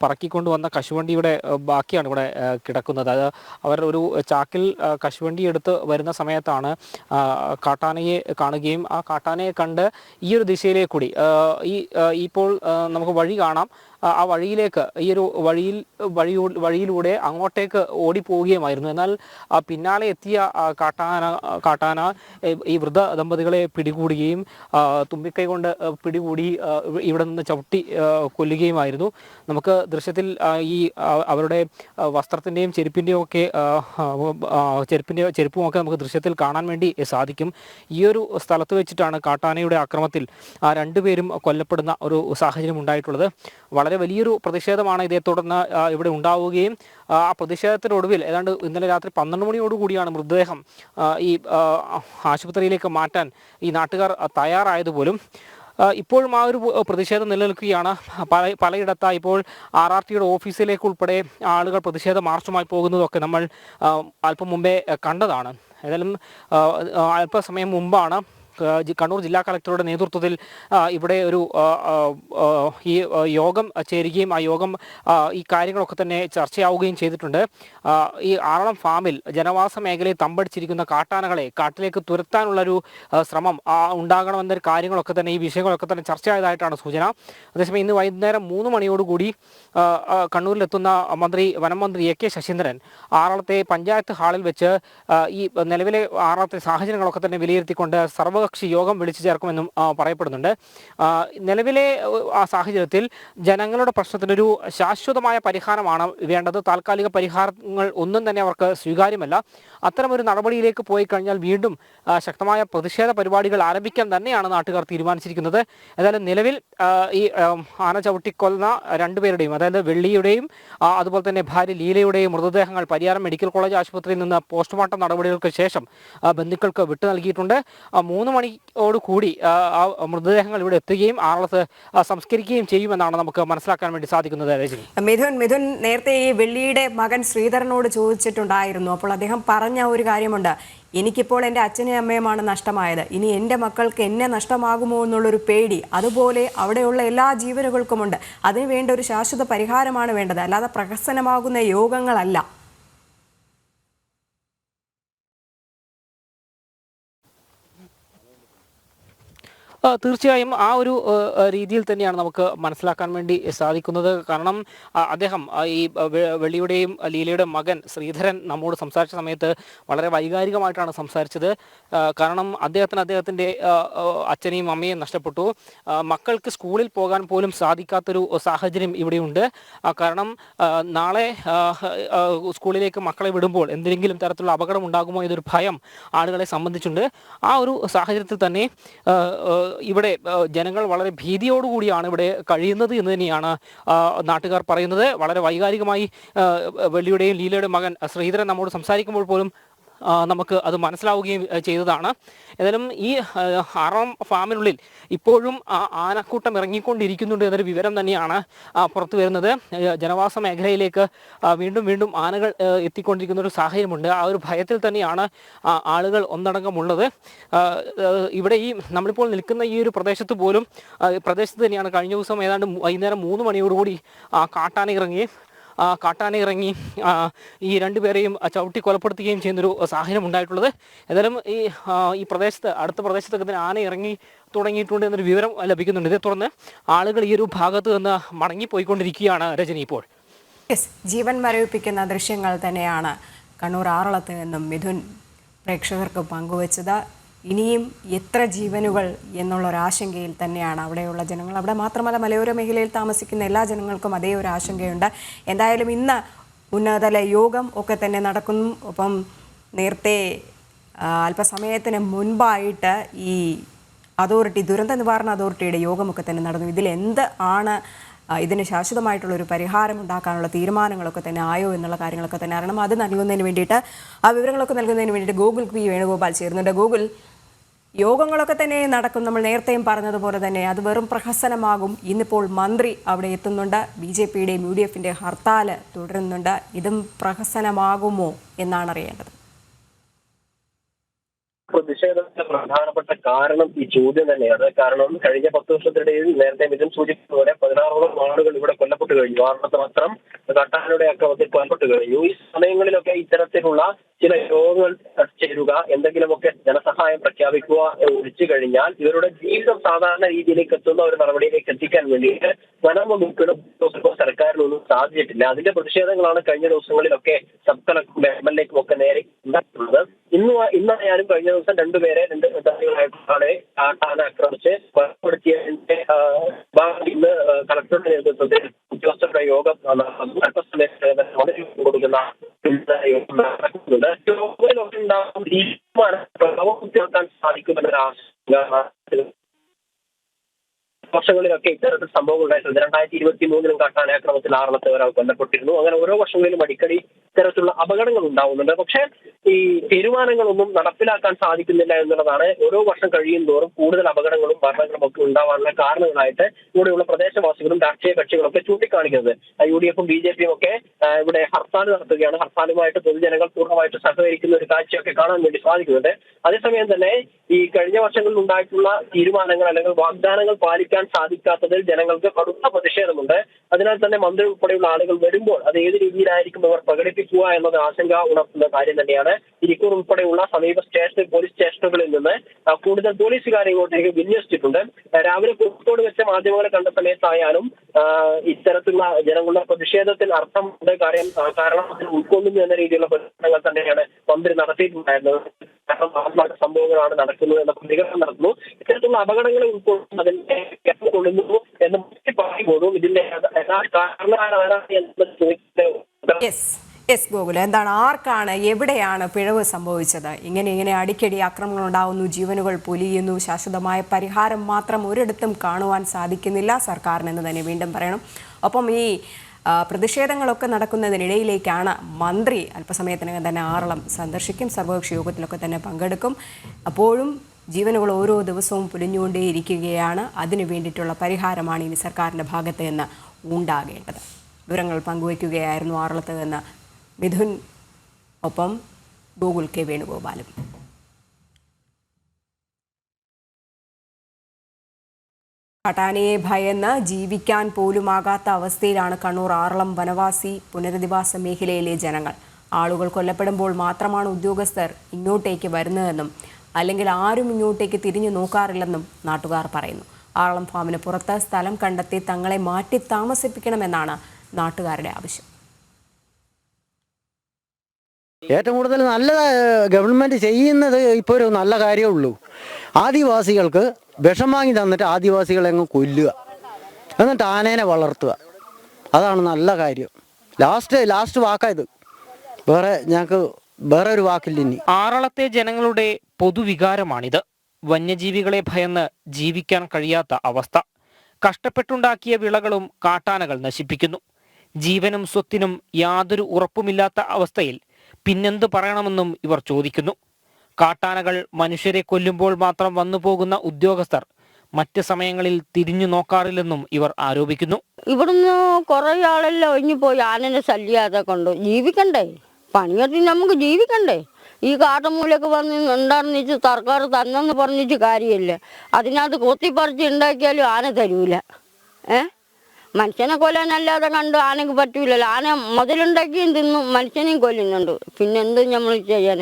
പറക്കിക്കൊണ്ടുവന്ന കശുവണ്ടിയുടെ ബാക്കിയാണ് ഇവിടെ കിടക്കുന്നത്. അത് അവർ ഒരു ചാക്കിൽ കശുവണ്ടി എടുത്ത് വരുന്ന സമയത്താണ് കാട്ടാനയെ കാണുകയും ആ കാട്ടാനയെ കണ്ട് ഈ ഒരു ദിശയിലേക്ക് കൂടി ഇപ്പോൾ നമുക്ക് വഴി കാണാം. ആ വഴിയിലേക്ക് ഈ ഒരു വഴിയിലൂടെ അങ്ങോട്ടേക്ക് ഓടിപ്പോവുകയുമായിരുന്നു. എന്നാൽ പിന്നാലെ എത്തിയ കാട്ടാന ഈ വൃദ്ധ ദമ്പതികളെ പിടികൂടുകയും തുമ്പിക്കൈ കൊണ്ട് പിടികൂടി ഇവിടെ നിന്ന് ചവിട്ടി കൊല്ലുകയുമായിരുന്നു. നമുക്ക് ദൃശ്യത്തിൽ ഈ അവരുടെ വസ്ത്രത്തിൻ്റെയും ചെരുപ്പിൻ്റെയും ഒക്കെ ചെരുപ്പുമൊക്കെ നമുക്ക് ദൃശ്യത്തിൽ കാണാൻ വേണ്ടി സാധിക്കും. ഈ ഒരു സ്ഥലത്ത് വെച്ചിട്ടാണ് കാട്ടാനയുടെ ആക്രമണത്തിൽ 2 പേരും കൊല്ലപ്പെടുന്ന ഒരു സാഹചര്യം ഉണ്ടായിട്ടുള്ളത്. വളരെ വലിയൊരു പ്രതിഷേധമാണ് ഇതേ തുടർന്ന് ഇവിടെ ഉണ്ടാവുകയും ആ പ്രതിഷേധത്തിനൊടുവിൽ ഏതാണ്ട് ഇന്നലെ രാത്രി 12 മണിയോടുകൂടിയാണ് മൃതദേഹം ഈ ആശുപത്രിയിലേക്ക് മാറ്റാൻ ഈ നാട്ടുകാർ തയ്യാറായതുപോലും. ഇപ്പോഴും ആ ഒരു പ്രതിഷേധം നിലനിൽക്കുകയാണ്. പലയിടത്തായി ഇപ്പോൾ RRTയുടെ ഓഫീസിലേക്ക് ഉൾപ്പെടെ ആളുകൾ പ്രതിഷേധ മാർച്ചുമായി പോകുന്നതൊക്കെ നമ്മൾ അല്പം മുമ്പേ കണ്ടതാണ്. ഏതായാലും അല്പസമയം മുമ്പാണ് കണ്ണൂർ ജില്ലാ കളക്ടറുടെ നേതൃത്വത്തിൽ ഇവിടെ ഒരു ഈ യോഗം ചേരുകയും ആ യോഗം ഈ കാര്യങ്ങളൊക്കെ തന്നെ ചർച്ചയാവുകയും ചെയ്തിട്ടുണ്ട്. ഈ ആറളം ഫാമിൽ ജനവാസ മേഖലയിൽ തമ്പടിച്ചിരിക്കുന്ന കാട്ടാനകളെ കാട്ടിലേക്ക് തുരത്താനുള്ളൊരു ശ്രമം ഉണ്ടാകണമെന്നൊരു കാര്യങ്ങളൊക്കെ തന്നെ ഈ വിഷയങ്ങളൊക്കെ തന്നെ ചർച്ചയായതായിട്ടാണ് സൂചന. അതേസമയം ഇന്ന് വൈകുന്നേരം 3 മണിയോടുകൂടി കണ്ണൂരിലെത്തുന്ന വനം മന്ത്രി AK ശശീന്ദ്രൻ ആറളത്തെ പഞ്ചായത്ത് ഹാളിൽ വെച്ച് ഈ നിലവിലെ ആറളത്തെ സാഹചര്യങ്ങളൊക്കെ തന്നെ വിലയിരുത്തിക്കൊണ്ട് സർവകക്ഷി യോഗം വിളിച്ചു ചേർക്കുമെന്നും പറയപ്പെടുന്നുണ്ട്. നിലവിലെ ആ സാഹചര്യത്തിൽ ജനങ്ങളുടെ പ്രശ്നത്തിനൊരു ശാശ്വതമായ പരിഹാരമാണ് വേണ്ടത്. താൽക്കാലിക പരിഹാരങ്ങൾ ഒന്നും തന്നെ അവർക്ക് സ്വീകാര്യമല്ല. അത്തരമൊരു നടപടിയിലേക്ക് പോയി കഴിഞ്ഞാൽ വീണ്ടും ശക്തമായ പ്രതിഷേധ പരിപാടികൾ ആരംഭിക്കാൻ തന്നെയാണ് നാട്ടുകാർ തീരുമാനിച്ചിരിക്കുന്നത്. ഏതായാലും നിലവിൽ ഈ ആന ചവിട്ടിക്കൊന്ന 2 പേരുടെയും, അതായത് വെള്ളിയുടെയും അതുപോലെ തന്നെ ഭാര്യ ലീലയുടെയും മൃതദേഹങ്ങൾ പരിയാരം മെഡിക്കൽ കോളേജ് ആശുപത്രിയിൽ നിന്ന് പോസ്റ്റ്മോർട്ടം നടപടികൾക്ക് ശേഷം ബന്ധുക്കൾക്ക് വിട്ടു നൽകിയിട്ടുണ്ട്. 3 മണിയോടുകൂടി ആ മൃതദേഹങ്ങൾ ഇവിടെ എത്തുകയും ആറളത്ത് സംസ്കരിക്കുകയും ചെയ്യുമെന്നാണ് നമുക്ക് മനസ്സിലാക്കാൻ വേണ്ടി സാധിക്കുന്നത്. രജനി, മിഥുൻ നേരത്തെ ഈ വെള്ളിയുടെ മകൻ ശ്രീധരനോട് ചോദിച്ചിട്ടുണ്ടായിരുന്നു. അപ്പോൾ അദ്ദേഹം പറഞ്ഞ ഒരു കാര്യമുണ്ട്, എനിക്കിപ്പോൾ എൻ്റെ അച്ഛനെയും അമ്മയുമാണ് നഷ്ടമായത്, ഇനി എൻ്റെ മക്കൾക്ക് എന്നെ നഷ്ടമാകുമോ എന്നുള്ളൊരു പേടി അതുപോലെ അവിടെയുള്ള എല്ലാ ജീവനുകൾക്കുമുണ്ട്. അതിനു വേണ്ട ഒരു ശാശ്വത പരിഹാരമാണ് വേണ്ടത്, അല്ലാതെ പ്രഹസനമാകുന്ന യോഗങ്ങളല്ല. തീർച്ചയായും ആ ഒരു രീതിയിൽ തന്നെയാണ് നമുക്ക് മനസ്സിലാക്കാൻ വേണ്ടി സാധിക്കുന്നത്. കാരണം അദ്ദേഹം ഈ വെള്ളിയുടെയും ലീലയുടെയും മകൻ ശ്രീധരൻ നമ്മോട് സംസാരിച്ച സമയത്ത് വളരെ വൈകാരികമായിട്ടാണ് സംസാരിച്ചത്. കാരണം അദ്ദേഹത്തിൻ്റെ അച്ഛനെയും അമ്മയും നഷ്ടപ്പെട്ടു. മക്കൾക്ക് സ്കൂളിൽ പോകാൻ പോലും സാധിക്കാത്തൊരു സാഹചര്യം ഇവിടെയുണ്ട്. കാരണം നാളെ സ്കൂളിലേക്ക് മക്കളെ വിടുമ്പോൾ എന്തെങ്കിലും തരത്തിലുള്ള അപകടം ഉണ്ടാകുമോ എന്നൊരു ഭയം ആളുകളെ സംബന്ധിച്ചുണ്ട്. ആ ഒരു സാഹചര്യത്തിൽ തന്നെ ഇവിടെ ജനങ്ങൾ വളരെ ഭീതിയോടുകൂടിയാണ് ഇവിടെ കഴിയുന്നത് എന്ന് തന്നെയാണ് നാട്ടുകാർ പറയുന്നത്. വളരെ വൈകാരികമായി വെള്ളിയുടെയും ലീലയുടെയും മകൻ ശ്രീധരൻ നമ്മോട് സംസാരിക്കുമ്പോൾ പോലും നമുക്ക് അത് മനസ്സിലാവുകയും ചെയ്തതാണ്. ഏതായാലും ഈ ആറാം ഫാമിനുള്ളിൽ ഇപ്പോഴും ആനക്കൂട്ടം ഇറങ്ങിക്കൊണ്ടിരിക്കുന്നുണ്ട് എന്നൊരു വിവരം തന്നെയാണ് പുറത്തു വരുന്നത്. ജനവാസ മേഖലയിലേക്ക് വീണ്ടും ആനകൾ എത്തിക്കൊണ്ടിരിക്കുന്ന ഒരു സാഹചര്യമുണ്ട്. ആ ഒരു ഭയത്തിൽ തന്നെയാണ് ആളുകൾ ഒന്നടങ്കമുള്ളത്. ഇവിടെ ഈ നമ്മളിപ്പോൾ നിൽക്കുന്ന ഈ ഒരു പ്രദേശത്ത് തന്നെയാണ് കഴിഞ്ഞ ദിവസം ഏതാണ്ട് വൈകുന്നേരം 3 മണിയോടുകൂടി കാട്ടാന ഇറങ്ങി ഈ രണ്ടുപേരെയും ചവിട്ടി കൊലപ്പെടുത്തുകയും ചെയ്യുന്നൊരു സാഹചര്യം ഉണ്ടായിട്ടുള്ളത്. ഏതായാലും അടുത്ത പ്രദേശത്തൊക്കെ തന്നെ ആന ഇറങ്ങി തുടങ്ങിയിട്ടുണ്ട് എന്നൊരു വിവരം ലഭിക്കുന്നുണ്ട്. ഇതേ തുടർന്ന് ആളുകൾ ഈ ഒരു ഭാഗത്ത് നിന്ന് മടങ്ങിപ്പോയിക്കൊണ്ടിരിക്കുകയാണ്. രജനി, ഇപ്പോൾ ജീവൻ മരവിപ്പിക്കുന്ന ദൃശ്യങ്ങൾ തന്നെയാണ് കണ്ണൂർ ആറളത്ത് നിന്നും മിഥുൻ പ്രേക്ഷകർക്ക് പങ്കുവച്ചത്. ഇനിയും എത്ര ജീവനുകൾ എന്നുള്ളൊരാശങ്കയിൽ തന്നെയാണ് അവിടെയുള്ള ജനങ്ങൾ. അവിടെ മാത്രമല്ല, മലയോര മേഖലയിൽ താമസിക്കുന്ന എല്ലാ ജനങ്ങൾക്കും അതേ ഒരു ആശങ്കയുണ്ട്. എന്തായാലും ഇന്ന് ഉന്നതതല യോഗം ഒക്കെ തന്നെ നടക്കുന്നു. ഒപ്പം നേരത്തെ അല്പസമയത്തിന് മുൻപായിട്ട് ഈ ദുരന്ത നിവാരണ അതോറിറ്റിയുടെ യോഗമൊക്കെ തന്നെ നടന്നു. ഇതിൽ എന്ത് ആണ് ഇതിന് ശാശ്വതമായിട്ടുള്ളൊരു പരിഹാരം ഉണ്ടാക്കാനുള്ള തീരുമാനങ്ങളൊക്കെ തന്നെ ആയോ എന്നുള്ള കാര്യങ്ങളൊക്കെ തന്നെ അറിയണം. അത് നൽകുന്നതിന് വേണ്ടിയിട്ട്, ആ വിവരങ്ങളൊക്കെ നൽകുന്നതിന് വേണ്ടിയിട്ട് ഗൂഗിൾ പി വേണുഗോപാൽ ചേരുന്നുണ്ട്. ഗൂഗിൾ, യോഗങ്ങളൊക്കെ തന്നെ നടക്കും. നമ്മൾ നേരത്തെയും പറഞ്ഞതുപോലെ തന്നെ അത് വെറും പ്രഹസനമാകും. ഇന്നിപ്പോൾ മന്ത്രി അവിടെ എത്തുന്നുണ്ട്. BJPയുടെയും UDFന്റെ ഹർത്താൽ തുടരുന്നുണ്ട്. ഇതും പ്രഹസനമാകുമോ എന്നാണ് അറിയേണ്ടത്. പ്രതിഷേധത്തിന്റെ പ്രധാനപ്പെട്ട കാരണം ഈ ചോദ്യം തന്നെയാണ്. കാരണം കഴിഞ്ഞ 10 വർഷത്തിനിടയിൽ നേരത്തെ മിഥുൻ സൂചിപ്പിച്ചതുപോലെ 16ഓളം ആളുകൾ ഇവിടെ കൊല്ലപ്പെട്ടു കഴിഞ്ഞു. ആറളത്ത് മാത്രം കാട്ടാനയുടെ അക്രമത്തിൽ കൊല്ലപ്പെട്ടു കഴിഞ്ഞു. ഈ സമയങ്ങളിലൊക്കെ ഇത്തരത്തിലുള്ള ചില യോഗങ്ങൾ ചേരുക, എന്തെങ്കിലുമൊക്കെ ധനസഹായം പ്രഖ്യാപിക്കുക ഒഴിച്ചു കഴിഞ്ഞാൽ ഇവരുടെ ജീവിതം സാധാരണ രീതിയിലേക്ക് എത്തുന്ന ഒരു നടപടിയിലേക്ക് എത്തിക്കാൻ വേണ്ടിയിട്ട് വനംവകുപ്പിന് സർക്കാരിനൊന്നും സാധിച്ചിട്ടില്ല. അതിന്റെ പ്രതിഷേധങ്ങളാണ് കഴിഞ്ഞ ദിവസങ്ങളിലൊക്കെ സബ് കളക്ടറും MLAക്കും ഒക്കെ നേരെ ഉണ്ടായിട്ടുള്ളത്. ഇന്നായാലും കഴിഞ്ഞ ദിവസം 2 തലങ്ങളായിട്ടാണ് കാട്ടാന ആക്രമിച്ച് കൊലപ്പെടുത്തിയതിന്റെ ഇന്ന് കളക്ടറുടെ നേതൃത്വത്തിൽ ഉദ്യോഗസ്ഥരുടെ യോഗം നടന്നു. അല്പസമയത്ത് കൊടുക്കുന്ന നടക്കുന്നുണ്ട്. യോഗയിലൊക്കെ ഉണ്ടാകുന്ന തീരുമാനം പ്രഭാവം സാധിക്കുമെന്നൊരു ആശങ്ക വർഷങ്ങളിലൊക്കെ ഇത്തരത്തിൽ സംഭവങ്ങൾ ഉണ്ടായിട്ടുണ്ട്. 2023 കാട്ടാന ആക്രമണത്തിൽ ആറളത്ത് ഒരാൾ കൊല്ലപ്പെട്ടിരുന്നു. അങ്ങനെ ഓരോ വർഷങ്ങളിലും അടിക്കടി ഇത്തരത്തിലുള്ള അപകടങ്ങൾ ഉണ്ടാവുന്നുണ്ട്. പക്ഷേ ഈ തീരുമാനങ്ങളൊന്നും നടപ്പിലാക്കാൻ സാധിക്കുന്നില്ല എന്നുള്ളതാണ് ഓരോ വർഷം കഴിയും തോറും കൂടുതൽ അപകടങ്ങളും മരണങ്ങളും ഒക്കെ ഉണ്ടാവാനുള്ള കാരണങ്ങളായിട്ട് ഇവിടെയുള്ള പ്രദേശവാസികളും രാഷ്ട്രീയ കക്ഷികളൊക്കെ ചൂണ്ടിക്കാണിക്കുന്നത്. UDFും BJPയും ഒക്കെ ഇവിടെ ഹർത്താൽ നടത്തുകയാണ്. ഹർത്താലുമായിട്ട് പൊതുജനങ്ങൾ പൂർണ്ണമായിട്ട് സഹകരിക്കുന്ന ഒരു കാഴ്ചയൊക്കെ കാണാൻ വേണ്ടി സാധിക്കുന്നുണ്ട്. അതേസമയം തന്നെ ഈ കഴിഞ്ഞ വർഷങ്ങളിൽ ഉണ്ടായിട്ടുള്ള തീരുമാനങ്ങൾ അല്ലെങ്കിൽ വാഗ്ദാനങ്ങൾ പാലിക്കാൻ സാധിക്കാത്തതിൽ ജനങ്ങൾക്ക് കടുത്ത പ്രതിഷേധമുണ്ട്. അതിനാൽ തന്നെ മന്ത്രി ഉൾപ്പെടെയുള്ള ആളുകൾ വരുമ്പോൾ അത് ഏത് രീതിയിലായിരിക്കും അവർ പ്രകടിപ്പിക്കുക എന്നത് ആശങ്ക ഉണർത്തുന്ന കാര്യം തന്നെയാണ്. ഇരിക്കൂർ ഉൾപ്പെടെയുള്ള സമീപ പോലീസ് സ്റ്റേഷനുകളിൽ നിന്ന് കൂടുതൽ പോലീസുകാരെ ഇങ്ങോട്ടേക്ക് വിന്യസിച്ചിട്ടുണ്ട്. രാവിലെ കോഴിക്കോട് വെച്ച മാധ്യമങ്ങളെ കണ്ട സമയത്തായാലും ഇത്തരത്തിലുള്ള ജനങ്ങളുടെ പ്രതിഷേധത്തിൽ അർത്ഥമുണ്ട്. കാരണം അതിൽ ഉൾക്കൊള്ളുന്നു എന്ന രീതിയിലുള്ള പ്രചരണങ്ങൾ തന്നെയാണ് മന്ത്രി നടത്തിയിട്ടുണ്ടായിരുന്നത്. കാരണം സംഭവങ്ങളാണ് നടക്കുന്നത് എന്ന പ്രതികരണം നടത്തുന്നു. ഇത്തരത്തിലുള്ള അപകടങ്ങളെ ഉൾക്കൊള്ളുന്നതിന്റെ കൊള്ളുന്നു എന്ന് പറയുമ്പോഴും ഇതിന്റെ ഗോകുൽ, എന്താണ്, ആർക്കാണ്, എവിടെയാണ് പിഴവ് സംഭവിച്ചത്? ഇങ്ങനെ അടിക്കടി ആക്രമണങ്ങൾ ഉണ്ടാവുന്നു, ജീവനുകൾ പൊലിയുന്നു, ശാശ്വതമായ പരിഹാരം മാത്രം ഒരിടത്തും കാണുവാൻ സാധിക്കുന്നില്ല സർക്കാരിനെന്ന് തന്നെ വീണ്ടും പറയണം. ഒപ്പം ഈ പ്രതിഷേധങ്ങളൊക്കെ നടക്കുന്നതിനിടയിലേക്കാണ് മന്ത്രി അല്പസമയത്തിനകം തന്നെ ആറളം സന്ദർശിക്കും, സർവകക്ഷി യോഗത്തിലൊക്കെ തന്നെ പങ്കെടുക്കും. അപ്പോഴും ജീവനുകൾ ഓരോ ദിവസവും പൊലിഞ്ഞുകൊണ്ടേയിരിക്കുകയാണ്. അതിനു വേണ്ടിയിട്ടുള്ള പരിഹാരമാണ് ഇനി സർക്കാരിൻ്റെ ഭാഗത്ത് നിന്ന് ഉണ്ടാകേണ്ടത്. വിവരങ്ങൾ പങ്കുവയ്ക്കുകയായിരുന്നു ആറളത്ത് നിന്ന് മിഥുൻ, ഒപ്പം ഗോകുൽ കെ വേണുഗോപാലും. കാട്ടാനയെ ഭയന്ന് ജീവിക്കാൻ പോലുമാകാത്ത അവസ്ഥയിലാണ് കണ്ണൂർ ആറളം വനവാസി പുനരധിവാസ മേഖലയിലെ ജനങ്ങൾ. ആളുകൾ കൊല്ലപ്പെടുമ്പോൾ മാത്രമാണ് ഉദ്യോഗസ്ഥർ ഇങ്ങോട്ടേക്ക് വരുന്നതെന്നും അല്ലെങ്കിൽ ആരും ഇങ്ങോട്ടേക്ക് തിരിഞ്ഞു നോക്കാറില്ലെന്നും നാട്ടുകാർ പറയുന്നു. ആറളം ഫാമിന് പുറത്ത് സ്ഥലം കണ്ടെത്തി തങ്ങളെ മാറ്റി താമസിപ്പിക്കണമെന്നാണ് നാട്ടുകാരുടെ ആവശ്യം. ഏറ്റവും കൂടുതൽ നല്ല ഗവൺമെൻറ് ചെയ്യുന്നത് ഇപ്പോൾ ഒരു നല്ല കാര്യമേ ഉള്ളൂ. ആദിവാസികൾക്ക് വിഷം വാങ്ങി തന്നിട്ട് ആദിവാസികളെ അങ്ങ് കൊല്ലുക, എന്നിട്ട് ആനേനെ വളർത്തുക. അതാണ് നല്ല കാര്യം. ലാസ്റ്റ് വാക്കായത്. ഞങ്ങൾക്ക് വേറെ ഒരു വാക്കില്ല ഇനി. ആറളത്തെ ജനങ്ങളുടെ പൊതുവികാരമാണിത്. വന്യജീവികളെ ഭയന്ന് ജീവിക്കാൻ കഴിയാത്ത അവസ്ഥ. കഷ്ടപ്പെട്ടുണ്ടാക്കിയ വിളകളും കാട്ടാനകൾ നശിപ്പിക്കുന്നു. ജീവനും സ്വത്തിനും യാതൊരു ഉറപ്പുമില്ലാത്ത അവസ്ഥയിൽ പിന്നെന്ത് പറയണമെന്നും ഇവർ ചോദിക്കുന്നു. കാട്ടാനകൾ മനുഷ്യരെ കൊല്ലുമ്പോൾ മാത്രം വന്നു പോകുന്ന ഉദ്യോഗസ്ഥർ മറ്റ് സമയങ്ങളിൽ തിരിഞ്ഞു നോക്കാറില്ലെന്നും ഇവർ ആരോപിക്കുന്നു. ഇവിടുന്ന് കുറെ ആളെല്ലാം ഒഴിഞ്ഞു പോയി ആനനെ ശല്യാതെ കൊണ്ട് ജീവിക്കണ്ടേ, പണിയെടുത്ത് നമുക്ക് ജീവിക്കണ്ടേ. ഈ കാട്ടുമൂലൊക്കെ വന്ന് ഉണ്ടായിരുന്നിട്ട് സർക്കാർ തന്നെന്ന് പറഞ്ഞിട്ട് കാര്യമില്ല. അതിനകത്ത് കൊത്തിപ്പറിച്ച് ഉണ്ടാക്കിയാലും ആന തരൂല. മനുഷ്യനെ കൊല്ലാനല്ലാതെ കണ്ട് ആനക്ക് പറ്റൂലല്ലോ. ആന മുതലുണ്ടാക്കിയും തിന്നും മനുഷ്യനെയും കൊല്ലുന്നുണ്ട്. പിന്നെന്ത് നമ്മൾ ചെയ്യാൻ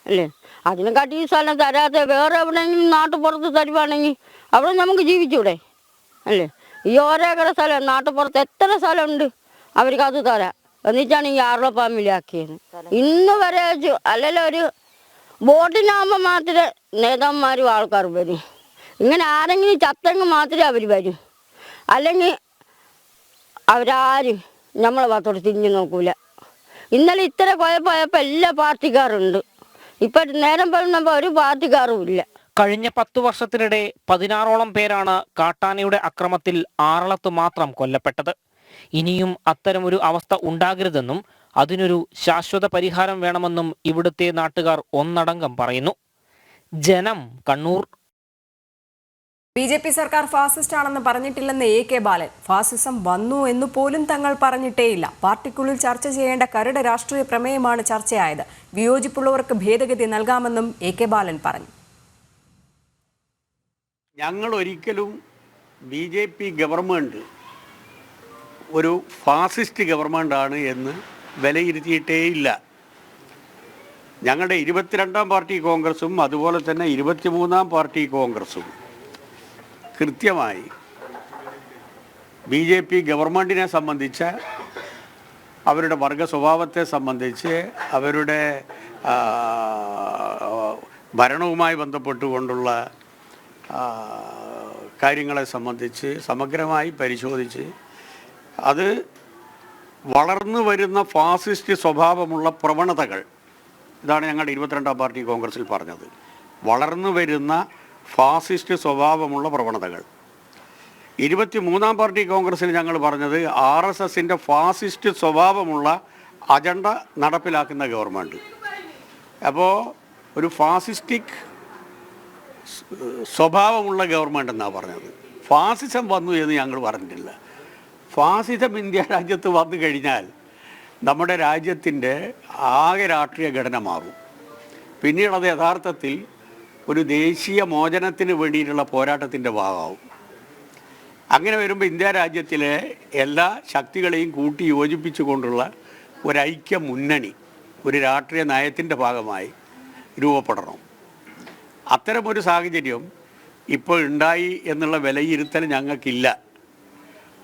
അല്ലേ? അതിനെക്കാട്ടി ഈ സ്ഥലം തരാതെ വേറെ എവിടെയെങ്കിലും നാട്ടുപുറത്ത് തരുവാണെങ്കിൽ അവിടെ നമുക്ക് ജീവിച്ചൂടെ അല്ലേ? ഈ ഓരോക്കര സ്ഥലം നാട്ടുപുറത്ത് എത്ര സ്ഥലമുണ്ട്, അവർക്ക് അത് തരാം. എന്നിട്ടാണ് ഈ ആറളം ഫാമിലി ആക്കിയത്. ഇന്ന് വരെ അല്ലല്ലോ ഒരു ബോട്ടിനാകുമ്പോൾ മാത്രമേ നേതാന്മാരും ആൾക്കാർ വരും. ഇങ്ങനെ ആരെങ്കിലും ചത്തെങ്കിൽ മാത്രമേ അവർ വരും. അല്ലെങ്കിൽ അവരാരും നമ്മളെ ഭാഗത്തോട്ട് തിരിഞ്ഞു നോക്കൂല. ഇന്നലെ ഇത്ര കുഴപ്പമായപ്പോൾ എല്ലാ പാർട്ടിക്കാരുണ്ട്. ഇപ്പം നേരം പറയുമ്പോൾ ഒരു പാർട്ടിക്കാരും ഇല്ല. കഴിഞ്ഞ 10 വർഷത്തിനിടെ 16ഓളം പേരാണ് കാട്ടാനയുടെ അക്രമത്തിൽ ആറളത്ത് മാത്രം കൊല്ലപ്പെട്ടത്. ഇനിയും അത്തരമൊരു അവസ്ഥ ഉണ്ടാകരുതെന്നും അതിനൊരു ശാശ്വത പരിഹാരം വേണമെന്നും ഇവിടുത്തെ നാട്ടുകാർ ഒന്നടങ്കം പറയുന്നു. ജനം, കണ്ണൂർ. BJP സർക്കാർ ഫാസിസ്റ്റ് ആണെന്ന് പറഞ്ഞിട്ടില്ലെന്ന് AK ബാലൻ. ഫാസിസം വന്നു എന്ന് പോലും തങ്ങൾ പറഞ്ഞിട്ടേയില്ല. പാർട്ടിക്കുള്ളിൽ ചർച്ച ചെയ്യേണ്ട കരട് രാഷ്ട്രീയ പ്രമേയമാണ് ചർച്ചയായത്. വിയോജിപ്പുള്ളവർക്ക് ഭേദഗതി നൽകാമെന്നും AK ബാലൻ പറഞ്ഞു. ഞങ്ങൾ ഒരിക്കലും BJP ഗവൺമെൻറ് ഒരു ഫാസിസ്റ്റ് ഗവൺമെൻറ്റാണ് എന്ന് വിലയിരുത്തിയിട്ടേയില്ല. ഞങ്ങളുടെ 22ാം പാർട്ടി കോൺഗ്രസും അതുപോലെ തന്നെ 23ാം പാർട്ടി കോൺഗ്രസും കൃത്യമായി BJP ഗവൺമെൻറ്റിനെ സംബന്ധിച്ച അവരുടെ വർഗ സ്വഭാവത്തെ സംബന്ധിച്ച് അവരുടെ ഭരണവുമായി ബന്ധപ്പെട്ടുകൊണ്ടുള്ള കാര്യങ്ങളെ സംബന്ധിച്ച് സമഗ്രമായി പരിശോധിച്ച് അത് വളർന്നു വരുന്ന ഫാസിസ്റ്റ് സ്വഭാവമുള്ള പ്രവണതകൾ, ഇതാണ് ഞങ്ങളുടെ 22ാം പാർട്ടി കോൺഗ്രസിൽ പറഞ്ഞത്. വളർന്നു വരുന്ന ഫാസിസ്റ്റ് സ്വഭാവമുള്ള പ്രവണതകൾ. 23ാം പാർട്ടി കോൺഗ്രസിൽ ഞങ്ങൾ പറഞ്ഞത് RSSൻ്റെ ഫാസിസ്റ്റ് സ്വഭാവമുള്ള അജണ്ട നടപ്പിലാക്കുന്ന ഗവൺമെൻറ്. അപ്പോൾ ഒരു ഫാസിസ്റ്റിക് സ്വഭാവമുള്ള ഗവൺമെൻറ് എന്നാണ് പറഞ്ഞത്. ഫാസിസം വന്നു എന്ന് ഞങ്ങൾ പറഞ്ഞിട്ടില്ല. ഫാസിസം ഇന്ത്യ രാജ്യത്ത് വന്നു കഴിഞ്ഞാൽ നമ്മുടെ രാജ്യത്തിൻ്റെ ആകെ രാഷ്ട്രീയ ഘടന മാറും. പിന്നീടത് യഥാർത്ഥത്തിൽ ഒരു ദേശീയ മോചനത്തിന് വേണ്ടിയിട്ടുള്ള പോരാട്ടത്തിൻ്റെ ഭാഗമാവും. അങ്ങനെ വരുമ്പോൾ ഇന്ത്യ രാജ്യത്തിലെ എല്ലാ ശക്തികളെയും കൂട്ടി യോജിപ്പിച്ചുകൊണ്ടുള്ള ഒരൈക്യ മുന്നണി ഒരു രാഷ്ട്രീയ നയത്തിൻ്റെ ഭാഗമായി രൂപപ്പെടണം. അത്തരമൊരു സാഹചര്യം ഇപ്പോൾ ഉണ്ടായി എന്നുള്ള വിലയിരുത്തൽ ഞങ്ങൾക്കില്ല.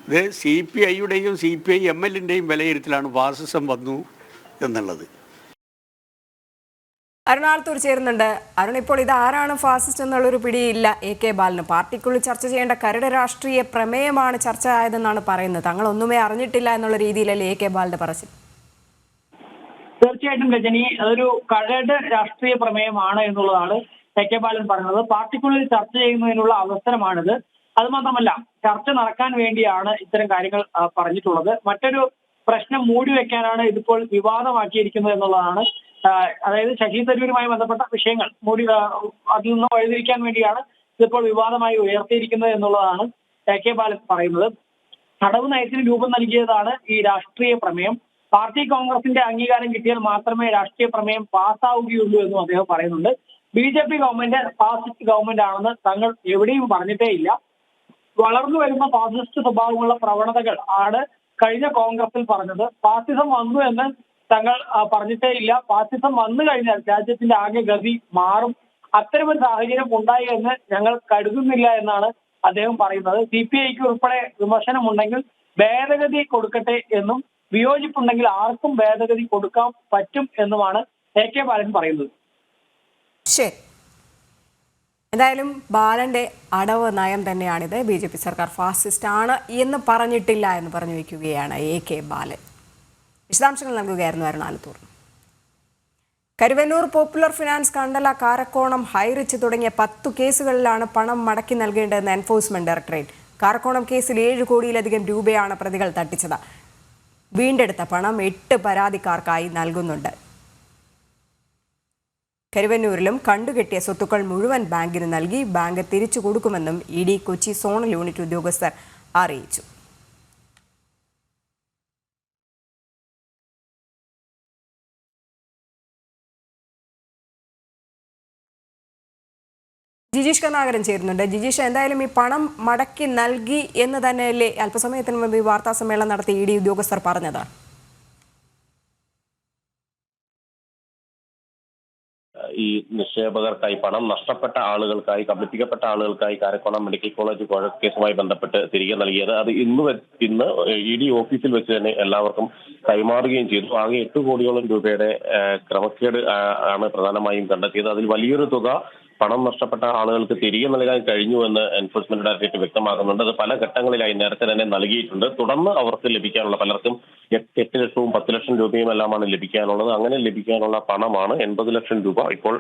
ഇത് CPIയുടെയും CPI-MLൻ്റെയും വിലയിരുത്തലാണ് ഫാസിസം വന്നു എന്നുള്ളത്. അരുണാളത്തൂർ ചേരുന്നുണ്ട്. അരുൺ, ഇപ്പോൾ ഇത് ആരാണ് ഫാസിസ്റ്റ് എന്നുള്ളൊരു പിടിയില്ല AK ബാലന്. പാർട്ടിക്കുള്ളിൽ ചർച്ച ചെയ്യേണ്ട കരട് രാഷ്ട്രീയ പ്രമേയമാണ് ചർച്ച ആയതെന്നാണ് പറയുന്നത്. തങ്ങൾ ഒന്നുമേ അറിഞ്ഞിട്ടില്ല എന്നുള്ള രീതിയിലല്ലേ AK ബാലന്റെ പറച്ചിൽ? തീർച്ചയായിട്ടും രജനി, അതൊരു കരട് രാഷ്ട്രീയ പ്രമേയമാണ് എന്നുള്ളതാണ് AK ബാലൻ പറഞ്ഞത്. പാർട്ടിക്കുള്ളിൽ ചർച്ച ചെയ്യുന്നതിനുള്ള അവസരമാണിത്. അതുമാത്രമല്ല, ചർച്ച നടക്കാൻ വേണ്ടിയാണ് ഇത്തരം കാര്യങ്ങൾ പറഞ്ഞിട്ടുള്ളത്. മറ്റൊരു പ്രശ്നം മൂടി വെക്കാനാണ് ഇതിപ്പോൾ വിവാദമാക്കിയിരിക്കുന്നത് എന്നുള്ളതാണ് അതായത് ശശി തരൂരുമായി ബന്ധപ്പെട്ട വിഷയങ്ങൾ അതിൽ നിന്ന് വഴിതിരിക്കാൻ വേണ്ടിയാണ് ഇതിപ്പോൾ വിവാദമായി ഉയർത്തിയിരിക്കുന്നത് എന്നുള്ളതാണ് കെ ബാലൻ പറയുന്നത്. അടവ് നയത്തിന് രൂപം നൽകിയതാണ് ഈ രാഷ്ട്രീയ പ്രമേയം. പാർട്ടി കോൺഗ്രസിന്റെ അംഗീകാരം കിട്ടിയാൽ മാത്രമേ രാഷ്ട്രീയ പ്രമേയം പാസ്സാവുകയുള്ളൂ എന്നും അദ്ദേഹം പറയുന്നുണ്ട്. BJP ഗവൺമെന്റ് ഫാസിസ്റ്റ് ഗവൺമെന്റ് ആണെന്ന് തങ്ങൾ എവിടെയും പറഞ്ഞിട്ടേ ഇല്ല. വളർന്നു വരുന്ന ഫാസിസ്റ്റ് സ്വഭാവമുള്ള പ്രവണതകൾ ആണ് കഴിഞ്ഞ കോൺഗ്രസിൽ പറഞ്ഞത്. ഫാസിസം വന്നു എന്ന് തങ്ങൾ പറഞ്ഞിട്ടേ ഇല്ല. ഫാസിസം വന്നു കഴിഞ്ഞാൽ രാജ്യത്തിന്റെ ആകെ ഗതി മാറും. അത്തരമൊരു സാഹചര്യം ഉണ്ടായി എന്ന് ഞങ്ങൾ കരുതുന്നില്ല എന്നാണ് അദ്ദേഹം പറയുന്നത്. CPIക്ക് ഉൾപ്പെടെ വിമർശനമുണ്ടെങ്കിൽ ഭേദഗതി കൊടുക്കട്ടെ എന്നും വിയോജിപ്പുണ്ടെങ്കിൽ ആർക്കും ഭേദഗതി കൊടുക്കാൻ പറ്റും എന്നുമാണ് കെ ബാലൻ പറയുന്നത്. ശരി, എന്തായാലും ബാലന്റെ അടവ് നയം തന്നെയാണിത്. BJP സർക്കാർ ഫാസിസ്റ്റ് ആണ് എന്ന് പറഞ്ഞിട്ടില്ല എന്ന് പറഞ്ഞു വയ്ക്കുകയാണ് കെ ബാലൻ. വിശദാംശങ്ങൾ നൽകുകയായിരുന്നു അരുണാലത്തൂർ. കരുവന്നൂർ പോപ്പുലർ ഫിനാൻസ്, കണ്ടല, കാരക്കോണം, ഹൈറിച്ച് തുടങ്ങിയ 10 കേസുകളിലാണ് പണം മടക്കി നൽകേണ്ടതെന്ന് എൻഫോഴ്സ്മെന്റ് ഡയറക്ടറേറ്റ്. കാരക്കോണം കേസിൽ 7 കോടിയിലധികം രൂപയാണ് പ്രതികൾ തട്ടിച്ചത്. വീണ്ടെടുത്ത പണം 8 പരാതിക്കാർക്കായി നൽകുന്നുണ്ട്. കരുവന്നൂരിലും കണ്ടുകെട്ടിയ സ്വത്തുക്കൾ മുഴുവൻ ബാങ്കിന് നൽകി. ബാങ്ക് തിരിച്ചു കൊടുക്കുമെന്നും ED കൊച്ചി സോണൽ യൂണിറ്റ് ഉദ്യോഗസ്ഥർ അറിയിച്ചു. ജിജീഷ് കരുണാകരൻ ചേരുന്നുണ്ട്. ജിജീഷ്, എന്തായാലും ഈ പണം മടക്കി നൽകി എന്ന് തന്നെയല്ലേ അല്പസമയത്തിന് മുമ്പ് ഈ വാർത്താ സമ്മേളനം നടത്തി ED ഉദ്യോഗസ്ഥർ പറഞ്ഞത്? ഈ നിക്ഷേപകർക്കായി, പണം നഷ്ടപ്പെട്ട ആളുകൾക്കായി, കബളിപ്പിക്കപ്പെട്ട ആളുകൾക്കായി കാരക്കോണം മെഡിക്കൽ കോളേജ് കേസുമായി ബന്ധപ്പെട്ട് തിരികെ നൽകിയത് അത് ഇന്ന് ED ഓഫീസിൽ വെച്ച് തന്നെ എല്ലാവർക്കും കൈമാറുകയും ചെയ്തു. ആകെ 8 കോടിയോളം രൂപയുടെ ക്രമക്കേട് ആണ് പ്രധാനമായും കണ്ടെത്തിയത്. അതിൽ വലിയൊരു തുക പണം നഷ്ടപ്പെട്ട ആളുകൾക്ക് തിരികെ നൽകാൻ കഴിഞ്ഞുവെന്ന് എൻഫോഴ്സ്മെന്റ് ഡയറക്ടറേറ്റ് വ്യക്തമാക്കുന്നുണ്ട്. അത് പല ഘട്ടങ്ങളിലായി നേരത്തെ തന്നെ നൽകിയിട്ടുണ്ട്. തുടർന്ന് അവർക്ക് ലഭിക്കാനുള്ള, പലർക്കും 8 ലക്ഷവും 10 ലക്ഷം രൂപയും എല്ലാമാണ് ലഭിക്കാനുള്ളത്. അങ്ങനെ ലഭിക്കാനുള്ള പണമാണ് 80 ലക്ഷം രൂപ ഇപ്പോൾ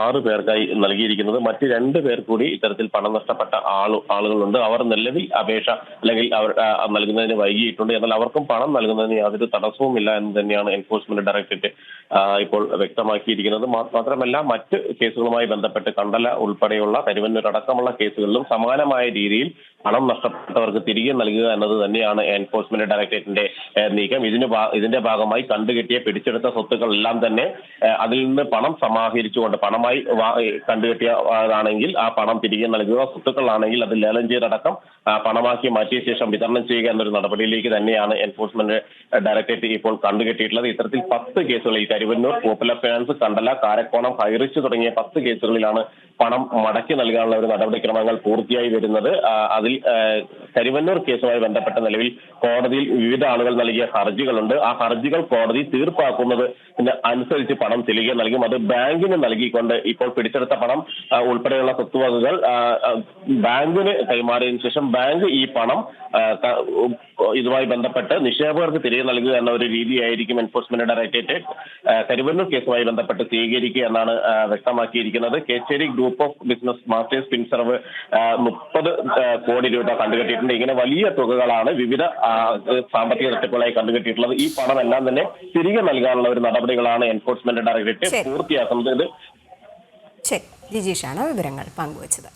6 പേർക്കായി നൽകിയിരിക്കുന്നത്. മറ്റ് 2 പേർ കൂടി ഇത്തരത്തിൽ പണം നഷ്ടപ്പെട്ട ആളുകളുണ്ട്. അവർ നിലവിൽ അപേക്ഷ അല്ലെങ്കിൽ അവർ നൽകുന്നതിന് വൈകിയിട്ടുണ്ട്. എന്നാൽ അവർക്കും പണം നൽകുന്നതിന് യാതൊരു തടസ്സവുമില്ല എന്ന് തന്നെയാണ് എൻഫോഴ്സ്മെന്റ് ഡയറക്ടറേറ്റ് ഇപ്പോൾ വ്യക്തമാക്കിയിരിക്കുന്നത്. മാത്രമല്ല, മറ്റ് കേസുകളുമായി ബന്ധപ്പെട്ട് കണ്ടല ഉൾപ്പെടെയുള്ള കരുവന്നൂർ അടക്കമുള്ള കേസുകളിലും സമാനമായ രീതിയിൽ പണം നഷ്ടപ്പെട്ടവർക്ക് തിരികെ നൽകുക എന്നത് തന്നെയാണ് എൻഫോഴ്സ്മെന്റ് ഡയറക്ടറേറ്റിന്റെ നീക്കം. ഇതിന്റെ ഭാഗമായി കണ്ടുകെട്ടിയ പിടിച്ചെടുത്ത സ്വത്തുക്കളെല്ലാം തന്നെ അതിൽ നിന്ന് പണം സമാഹരിച്ചുകൊണ്ട്, പണമായി കണ്ടുകെട്ടിയതാണെങ്കിൽ ആ പണം തിരികെ നൽകുക, സ്വത്തുക്കളാണെങ്കിൽ അത് ലേലം ചെയ്തടക്കം പണമാക്കി മാറ്റിയ ശേഷം വിതരണം ചെയ്യുക എന്നൊരു നടപടിയിലേക്ക് തന്നെയാണ് എൻഫോഴ്സ്മെന്റ് ഡയറക്ടറേറ്റ് ഇപ്പോൾ കണ്ടുകെട്ടിയിട്ടുള്ളത്. ഇത്തരത്തിൽ 10 കേസുകൾ, ഈ കരുവന്നൂർ, പോപ്പുലർ ഫിനാൻസ്, കണ്ടല, കാരക്കോണം, ഹൈറിച്ച് തുടങ്ങിയ 10 കേസുകളിലാണ് പണം മടക്കി നൽകാനുള്ള ഒരു നടപടിക്രമങ്ങൾ പൂർത്തിയായി വരുന്നത്. അതിൽ കരുവന്നൂർ കേസുമായി ബന്ധപ്പെട്ട നിലവിൽ കോടതിയിൽ വിവിധ ആളുകൾ നൽകിയ ഹർജികളുണ്ട്. ആ ഹർജികൾ കോടതി തീർപ്പാക്കുന്നത് അനുസരിച്ച് പണം തിരികെ നൽകും. അത് ബാങ്കിന് നൽകിക്കൊണ്ട് ഇപ്പോൾ പിടിച്ചെടുത്ത പണം ഉൾപ്പെടെയുള്ള സ്വത്തുവകകൾ ബാങ്കിന് കൈമാറിയതിനു ശേഷം ബാങ്ക് ഈ പണം ഇതുമായി ബന്ധപ്പെട്ട് നിക്ഷേപകർക്ക് തിരികെ നൽകുക എന്ന ഒരു രീതിയായിരിക്കും എൻഫോഴ്സ്മെന്റ് ഡയറക്ടറേറ്റ് കരുവന്നൂർ കേസുമായി ബന്ധപ്പെട്ട് സ്വീകരിക്കുക എന്നാണ് വ്യക്തമാക്കിയിരിക്കുന്നത്. Kecheri group of business masters Finserv 30 കോടി രൂപ കണ്ടുകെട്ടിയിട്ടുണ്ട്. ഇങ്ങനെ വലിയ തുകകളാണ് വിവിധ സാമ്പത്തിക തട്ടിപ്പുകളായി കണ്ടുകെട്ടിയിട്ടുള്ളത്. ഈ പണം എല്ലാം തന്നെ തിരികെ നൽകാനുള്ള ഒരു നടപടികളാണ് എൻഫോഴ്സ്മെന്റ് ഡയറക്ടറേറ്റ് പൂർത്തിയാക്കുന്നത്. ജിജീഷാണ് വിവരങ്ങൾ പങ്കുവച്ചത്.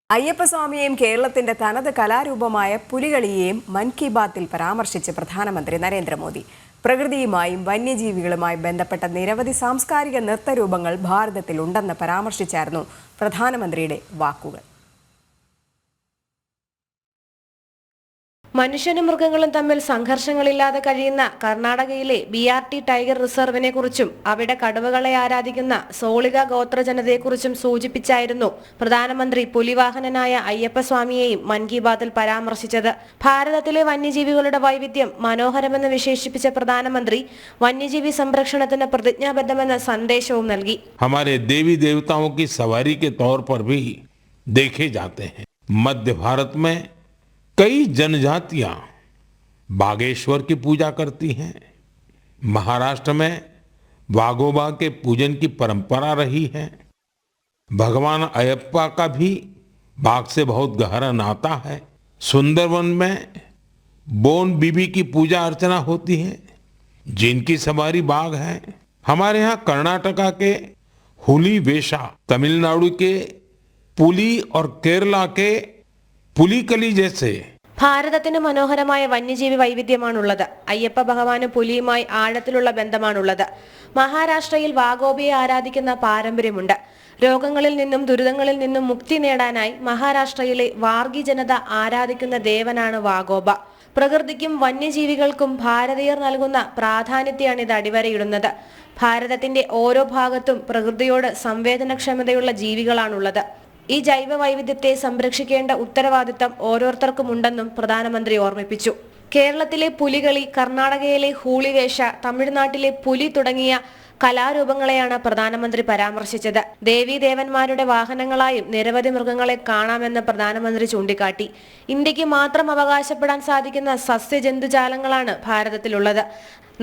അയ്യപ്പസ്വാമിയെയും കേരളത്തിന്റെ തനത് കലാരൂപമായ പുലികളിയെയും മൻ കി ബാത്തിൽ പരാമർശിച്ച് പ്രധാനമന്ത്രി നരേന്ദ്രമോദി. പ്രകൃതിയുമായും വന്യജീവികളുമായി ബന്ധപ്പെട്ട നിരവധി സാംസ്കാരിക നൃത്തരൂപങ്ങൾ ഭാരതത്തിൽ ഉണ്ടെന്ന് പരാമർശിച്ചായിരുന്നു പ്രധാനമന്ത്രിയുടെ വാക്കുകൾ. മനുഷ്യനും മൃഗങ്ങളും തമ്മിൽ സംഘർഷങ്ങളില്ലാതെ കഴിയുന്ന കർണാടകയിലെ BRT ടൈഗർ റിസർവിനെ കുറിച്ചും അവിടെ കടുവകളെ ആരാധിക്കുന്ന സോളിക ഗോത്ര ജനതയെക്കുറിച്ചും സൂചിപ്പിച്ചായിരുന്നു പ്രധാനമന്ത്രി പുലിവാഹനനായ അയ്യപ്പസ്വാമിയെയും മൻ കി ബാത്തിൽ പരാമർശിച്ചത്. ഭാരതത്തിലെ വന്യജീവികളുടെ വൈവിധ്യം മനോഹരമെന്ന് വിശേഷിപ്പിച്ച പ്രധാനമന്ത്രി വന്യജീവി സംരക്ഷണത്തിന് പ്രതിജ്ഞാബദ്ധമെന്ന സന്ദേശവും നൽകി. हमारे देवी देवताओं की सवारी के तौर पर भी देखे जाते हैं. मध्य भारत में कई जनजातियां बागेश्वर की पूजा करती हैं. महाराष्ट्र में वाघोबा के पूजन की परंपरा रही है. भगवान अयप्पा का भी बाघ से बहुत गहरा नाता है. सुंदरवन में बोन बीबी की पूजा अर्चना होती है, जिनकी सवारी बाघ है. हमारे यहाँ कर्नाटका के हुली वेशा, तमिलनाडु के पुली और केरला के पुलिकली जैसे ഭാരതത്തിന് മനോഹരമായ വന്യജീവി വൈവിധ്യമാണുള്ളത്. അയ്യപ്പ ഭഗവാന് പുലിയുമായി ആഴത്തിലുള്ള ബന്ധമാണുള്ളത്. മഹാരാഷ്ട്രയിൽ വാഗോബയെ ആരാധിക്കുന്ന പാരമ്പര്യമുണ്ട്. രോഗങ്ങളിൽ നിന്നും ദുരിതങ്ങളിൽ നിന്നും മുക്തി നേടാനായി മഹാരാഷ്ട്രയിലെ വാർഗി ജനത ആരാധിക്കുന്ന ദേവനാണ് വാഗോബ. പ്രകൃതിക്കും വന്യജീവികൾക്കും ഭാരതീയർ നൽകുന്ന പ്രാധാന്യത്തെയാണ് ഇത് അടിവരയിടുന്നത്. ഭാരതത്തിന്റെ ഓരോ ഭാഗത്തും പ്രകൃതിയോട് സംവേദനക്ഷമതയുള്ള ജീവികളാണുള്ളത്. ഈ ജൈവ വൈവിധ്യത്തെ സംരക്ഷിക്കേണ്ട ഉത്തരവാദിത്തം ഓരോരുത്തർക്കും ഉണ്ടെന്നും പ്രധാനമന്ത്രി ഓർമ്മിപ്പിച്ചു. കേരളത്തിലെ പുലികളി, കർണാടകയിലെ ഹൂളിവേഷ, തമിഴ്നാട്ടിലെ പുലി തുടങ്ങിയ കലാരൂപങ്ങളെയാണ് പ്രധാനമന്ത്രി പരാമർശിച്ചത്. ദേവീദേവന്മാരുടെ വാഹനങ്ങളായും നിരവധി മൃഗങ്ങളെ കാണാമെന്ന് പ്രധാനമന്ത്രി ചൂണ്ടിക്കാട്ടി. ഇന്ത്യക്ക് മാത്രം അവകാശപ്പെടാൻ സാധിക്കുന്ന സസ്യജന്തുജാലങ്ങളാണ് ഭാരതത്തിലുള്ളത്.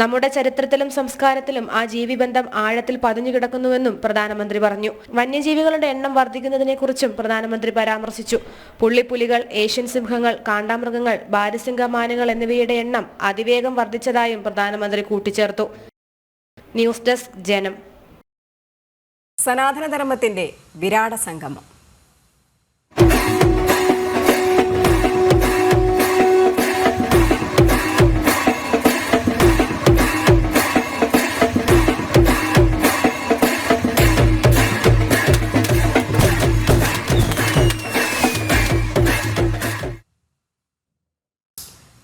നമ്മുടെ ചരിത്രത്തിലും സംസ്കാരത്തിലും ആ ജീവിബന്ധം ആഴത്തിൽ പതിഞ്ഞുകിടക്കുന്നുവെന്നും പ്രധാനമന്ത്രി പറഞ്ഞു. വന്യജീവികളുടെ എണ്ണം വർദ്ധിക്കുന്നതിനെക്കുറിച്ചും പ്രധാനമന്ത്രി പരാമർശിച്ചു. പുള്ളിപ്പുലികൾ, ഏഷ്യൻ സിംഹങ്ങൾ, കാണ്ടാമൃഗങ്ങൾ, ബാരിസിംഗമാനുകൾ എന്നിവയുടെ എണ്ണം അതിവേഗം വർദ്ധിച്ചതായും പ്രധാനമന്ത്രി കൂട്ടിച്ചേർത്തു. ന്യൂസ് ഡെസ്ക് ജനം. സനാതനധർമ്മത്തിന്റെ വിരാട സംഗമം.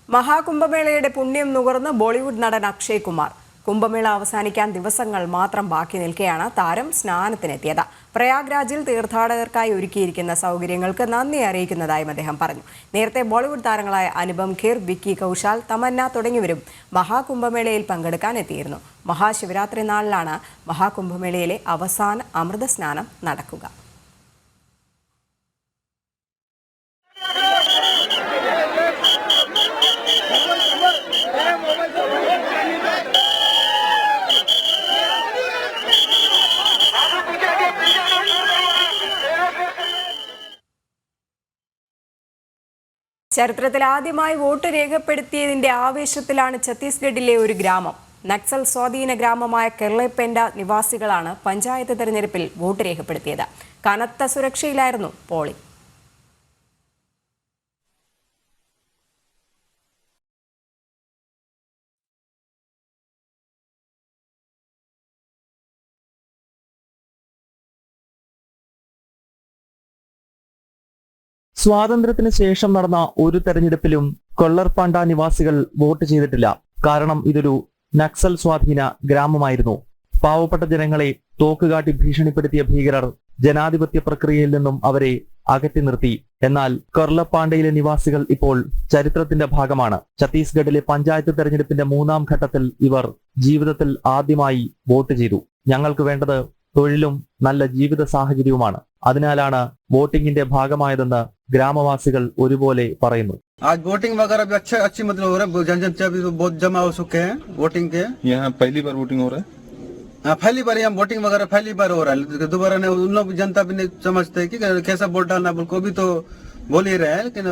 മഹാകുംഭമേളയുടെ പുണ്യം നുകർന്ന് ബോളിവുഡ് നടൻ അക്ഷയ് കുമാർ. കുംഭമേള അവസാനിക്കാൻ ദിവസങ്ങൾ മാത്രം ബാക്കി നിൽക്കെയാണ് താരം സ്നാനത്തിനെത്തിയത്. പ്രയാഗ്രാജിൽ തീർത്ഥാടകർക്കായി ഒരുക്കിയിരിക്കുന്ന സൗകര്യങ്ങൾക്ക് നന്ദി അറിയിക്കുന്നതായും അദ്ദേഹം പറഞ്ഞു. നേരത്തെ ബോളിവുഡ് താരങ്ങളായ അനുപം ഖേർ, വിക്കി കൗശാൽ, തമന്ന തുടങ്ങിയവരും മഹാകുംഭമേളയിൽ പങ്കെടുക്കാൻ എത്തിയിരുന്നു. മഹാശിവരാത്രി നാളിലാണ് മഹാകുംഭമേളയിലെ അവസാന അമൃതസ്നാനം നടക്കുക. ചരിത്രത്തിൽ ആദ്യമായി വോട്ട് രേഖപ്പെടുത്തിയതിന്റെ ആവേശത്തിലാണ് ഛത്തീസ്ഗഡിലെ ഒരു ഗ്രാമം. നക്സൽ സ്വാധീന ഗ്രാമമായ കെർലെപെൻഡ നിവാസികളാണ് പഞ്ചായത്ത് തെരഞ്ഞെടുപ്പിൽ വോട്ട് രേഖപ്പെടുത്തിയത്. കനത്ത സുരക്ഷയിലായിരുന്നു പോളിംഗ്. സ്വാതന്ത്ര്യത്തിന് ശേഷം നടന്ന ഒരു തെരഞ്ഞെടുപ്പിലും കൊള്ളർപാണ്ട നിവാസികൾ വോട്ട് ചെയ്തിട്ടില്ല. കാരണം ഇതൊരു നക്സൽ സ്വാധീന ഗ്രാമമായിരുന്നു. പാവപ്പെട്ട ജനങ്ങളെ തോക്കുകാട്ടി ഭീഷണിപ്പെടുത്തിയ ഭീകരർ ജനാധിപത്യ പ്രക്രിയയിൽ നിന്നും അവരെ അകറ്റി നിർത്തി. എന്നാൽ കൊർലപ്പാണ്ടയിലെ നിവാസികൾ ഇപ്പോൾ ചരിത്രത്തിന്റെ ഭാഗമാണ്. ഛത്തീസ്ഗഡിലെ പഞ്ചായത്ത് തെരഞ്ഞെടുപ്പിന്റെ 3ാം ഘട്ടത്തിൽ ഇവർ ജീവിതത്തിൽ ആദ്യമായി വോട്ട് ചെയ്തു. ഞങ്ങൾക്ക് വേണ്ടത് തൊഴിലും നല്ല ജീവിത സാഹചര്യവുമാണ്. അതിനാലാണ് വോട്ടിംഗിന്റെ ഭാഗമായതെന്ന് ഗ്രാമവാസികൾ ഒരുപോലെ പറയുന്നു. आज वोटिंग वगैरह भी अच्छी मतलब हो रहा है. जनसंख्या भी बहुत जमा हो चुके हैं वोटिंग के. यहाँ पहली बार वोटिंग हो रहा है. हाँ, पहली बार यहाँ वोटिंग वगैरह पहली बार हो रहा है. दोबारा ने उन लोग जनता भी नहीं समझते कि कैसा वोट डालना. को भी तो बोल ही रहे हैं लेकिन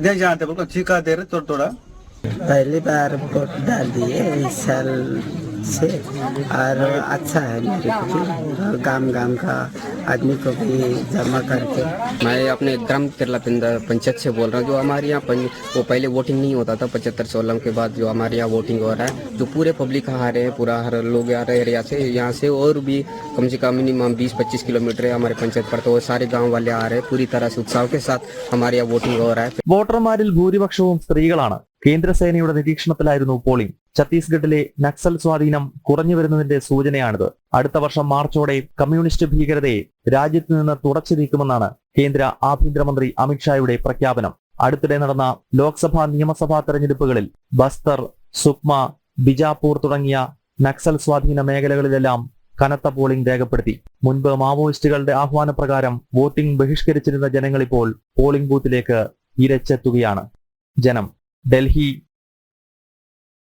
नहीं जानते. बोल चीखा दे रहे थोड़ा. पहली बार वोट डाल दिए इस साल से और अच्छा है मेरे को. गांव का आदमी को भी जमा करके. मैं अपने ग्राम केरलापेंडा पंचायत से बोल रहा हूँ. जो हमारे यहाँ वो पहले वोटिंग नहीं होता था. 75-16 के बाद जो हमारे यहाँ वोटिंग हो रहा है. जो पूरे पब्लिक आ रहे हैं, पूरा हर लोग आ रहे हैं एरिया से. यहाँ से और भी कम से कम मिनिमम 20-25 किलोमीटर है हमारे पंचायत पर. तो वो सारे गाँव वाले आ रहे हैं. पूरी तरह से उत्साह के साथ हमारे यहाँ वोटिंग हो रहा है. വോട്ടർമാരിൽ ഭൂരിപക്ഷവും സ്ത്രീകളാണ്. കേന്ദ്രസേനയുടെ നിരീക്ഷണത്തിലായിരുന്നു പോളിംഗ്. ഛത്തീസ്ഗഡിലെ നക്സൽ സ്വാധീനം കുറഞ്ഞു വരുന്നതിന്റെ സൂചനയാണിത്. അടുത്ത വർഷം മാർച്ചോടെ കമ്മ്യൂണിസ്റ്റ് ഭീകരതയെ രാജ്യത്ത് നിന്ന് തുടച്ചു നീക്കുമെന്നാണ് കേന്ദ്ര ആഭ്യന്തരമന്ത്രി അമിത്ഷായുടെ പ്രഖ്യാപനം. അടുത്തിടെ നടന്ന ലോക്സഭാ നിയമസഭാ തെരഞ്ഞെടുപ്പുകളിൽ ബസ്തർ, സുക്മ, ബിജാപൂർ തുടങ്ങിയ നക്സൽ സ്വാധീന മേഖലകളിലെല്ലാം കനത്ത പോളിംഗ് രേഖപ്പെടുത്തി. മുൻപ് മാവോയിസ്റ്റുകളുടെ ആഹ്വാനപ്രകാരം വോട്ടിംഗ് ബഹിഷ്കരിച്ചിരുന്ന ജനങ്ങളിപ്പോൾ പോളിംഗ് ബൂത്തിലേക്ക് ഇരച്ചെത്തുകയാണ്. ജനം, ഡൽഹി.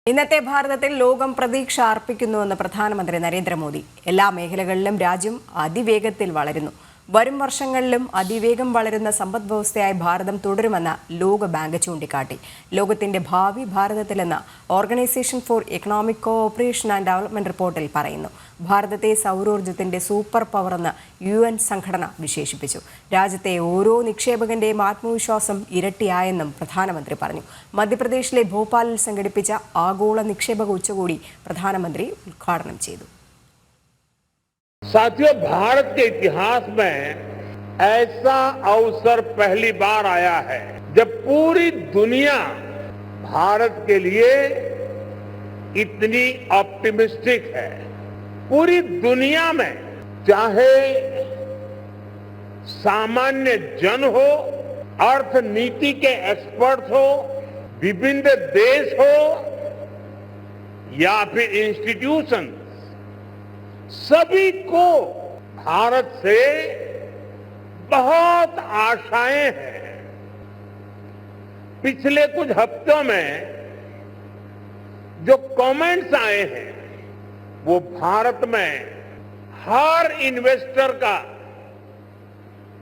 ഇന്നത്തെ ഭാരതത്തിൽ ലോകം പ്രതീക്ഷ അർപ്പിക്കുന്നുവെന്ന് പ്രധാനമന്ത്രി നരേന്ദ്രമോദി. എല്ലാ മേഖലകളിലും രാജ്യം അതിവേഗത്തിൽ വളരുന്നു. വരും വർഷങ്ങളിലും അതിവേഗം വളരുന്ന സമ്പദ്വ്യവസ്ഥയായി ഭാരതം തുടരുമെന്ന് ലോകബാങ്ക് ചൂണ്ടിക്കാട്ടി. ലോകത്തിന്റെ ഭാവി ഭാരതത്തിലെന്ന് organisation for economic cooperation and development റിപ്പോർട്ടിൽ പറയുന്നു. ഭാരതത്തെ സൗരോർജ്ജത്തിന്റെ സൂപ്പർ പവറെന്ന് UN സംഘടന വിശേഷിപ്പിച്ചു. രാജ്യത്തെ ഓരോ നിക്ഷേപകന്റെയും ആത്മവിശ്വാസം ഇരട്ടിയായെന്നും പ്രധാനമന്ത്രി പറഞ്ഞു. മധ്യപ്രദേശിലെ ഭോപ്പാലിൽ സംഘടിപ്പിച്ച ആഗോള നിക്ഷേപക ഉച്ചകോടി പ്രധാനമന്ത്രി ഉദ്ഘാടനം ചെയ്തു. साथियों, भारत के इतिहास में ऐसा अवसर पहली बार आया है जब पूरी दुनिया भारत के लिए इतनी ऑप्टिमिस्टिक है। पूरी दुनिया में चाहे सामान्य जन हो, अर्थनीति के एक्सपर्ट हो, विभिन्न देश हो या फिर इंस्टीट्यूशन, सभी को भारत से बहुत आशाएं हैं। पिछले कुछ हफ्तों में जो कमेंट्स आए हैं वो भारत में हर इन्वेस्टर का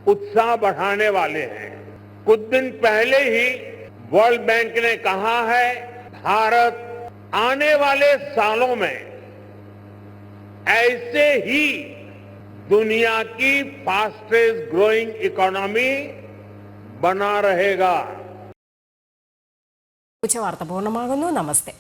उत्साह बढ़ाने वाले हैं। कुछ दिन पहले ही वर्ल्ड बैंक ने कहा है भारत आने वाले सालों में ऐसे ही दुनिया की फास्टेस्ट ग्रोइंग इकोनॉमी बना रहेगा. ഉച്ചവാർത്ത പൂർണ്ണമാകുന്നു. നമസ്തേ.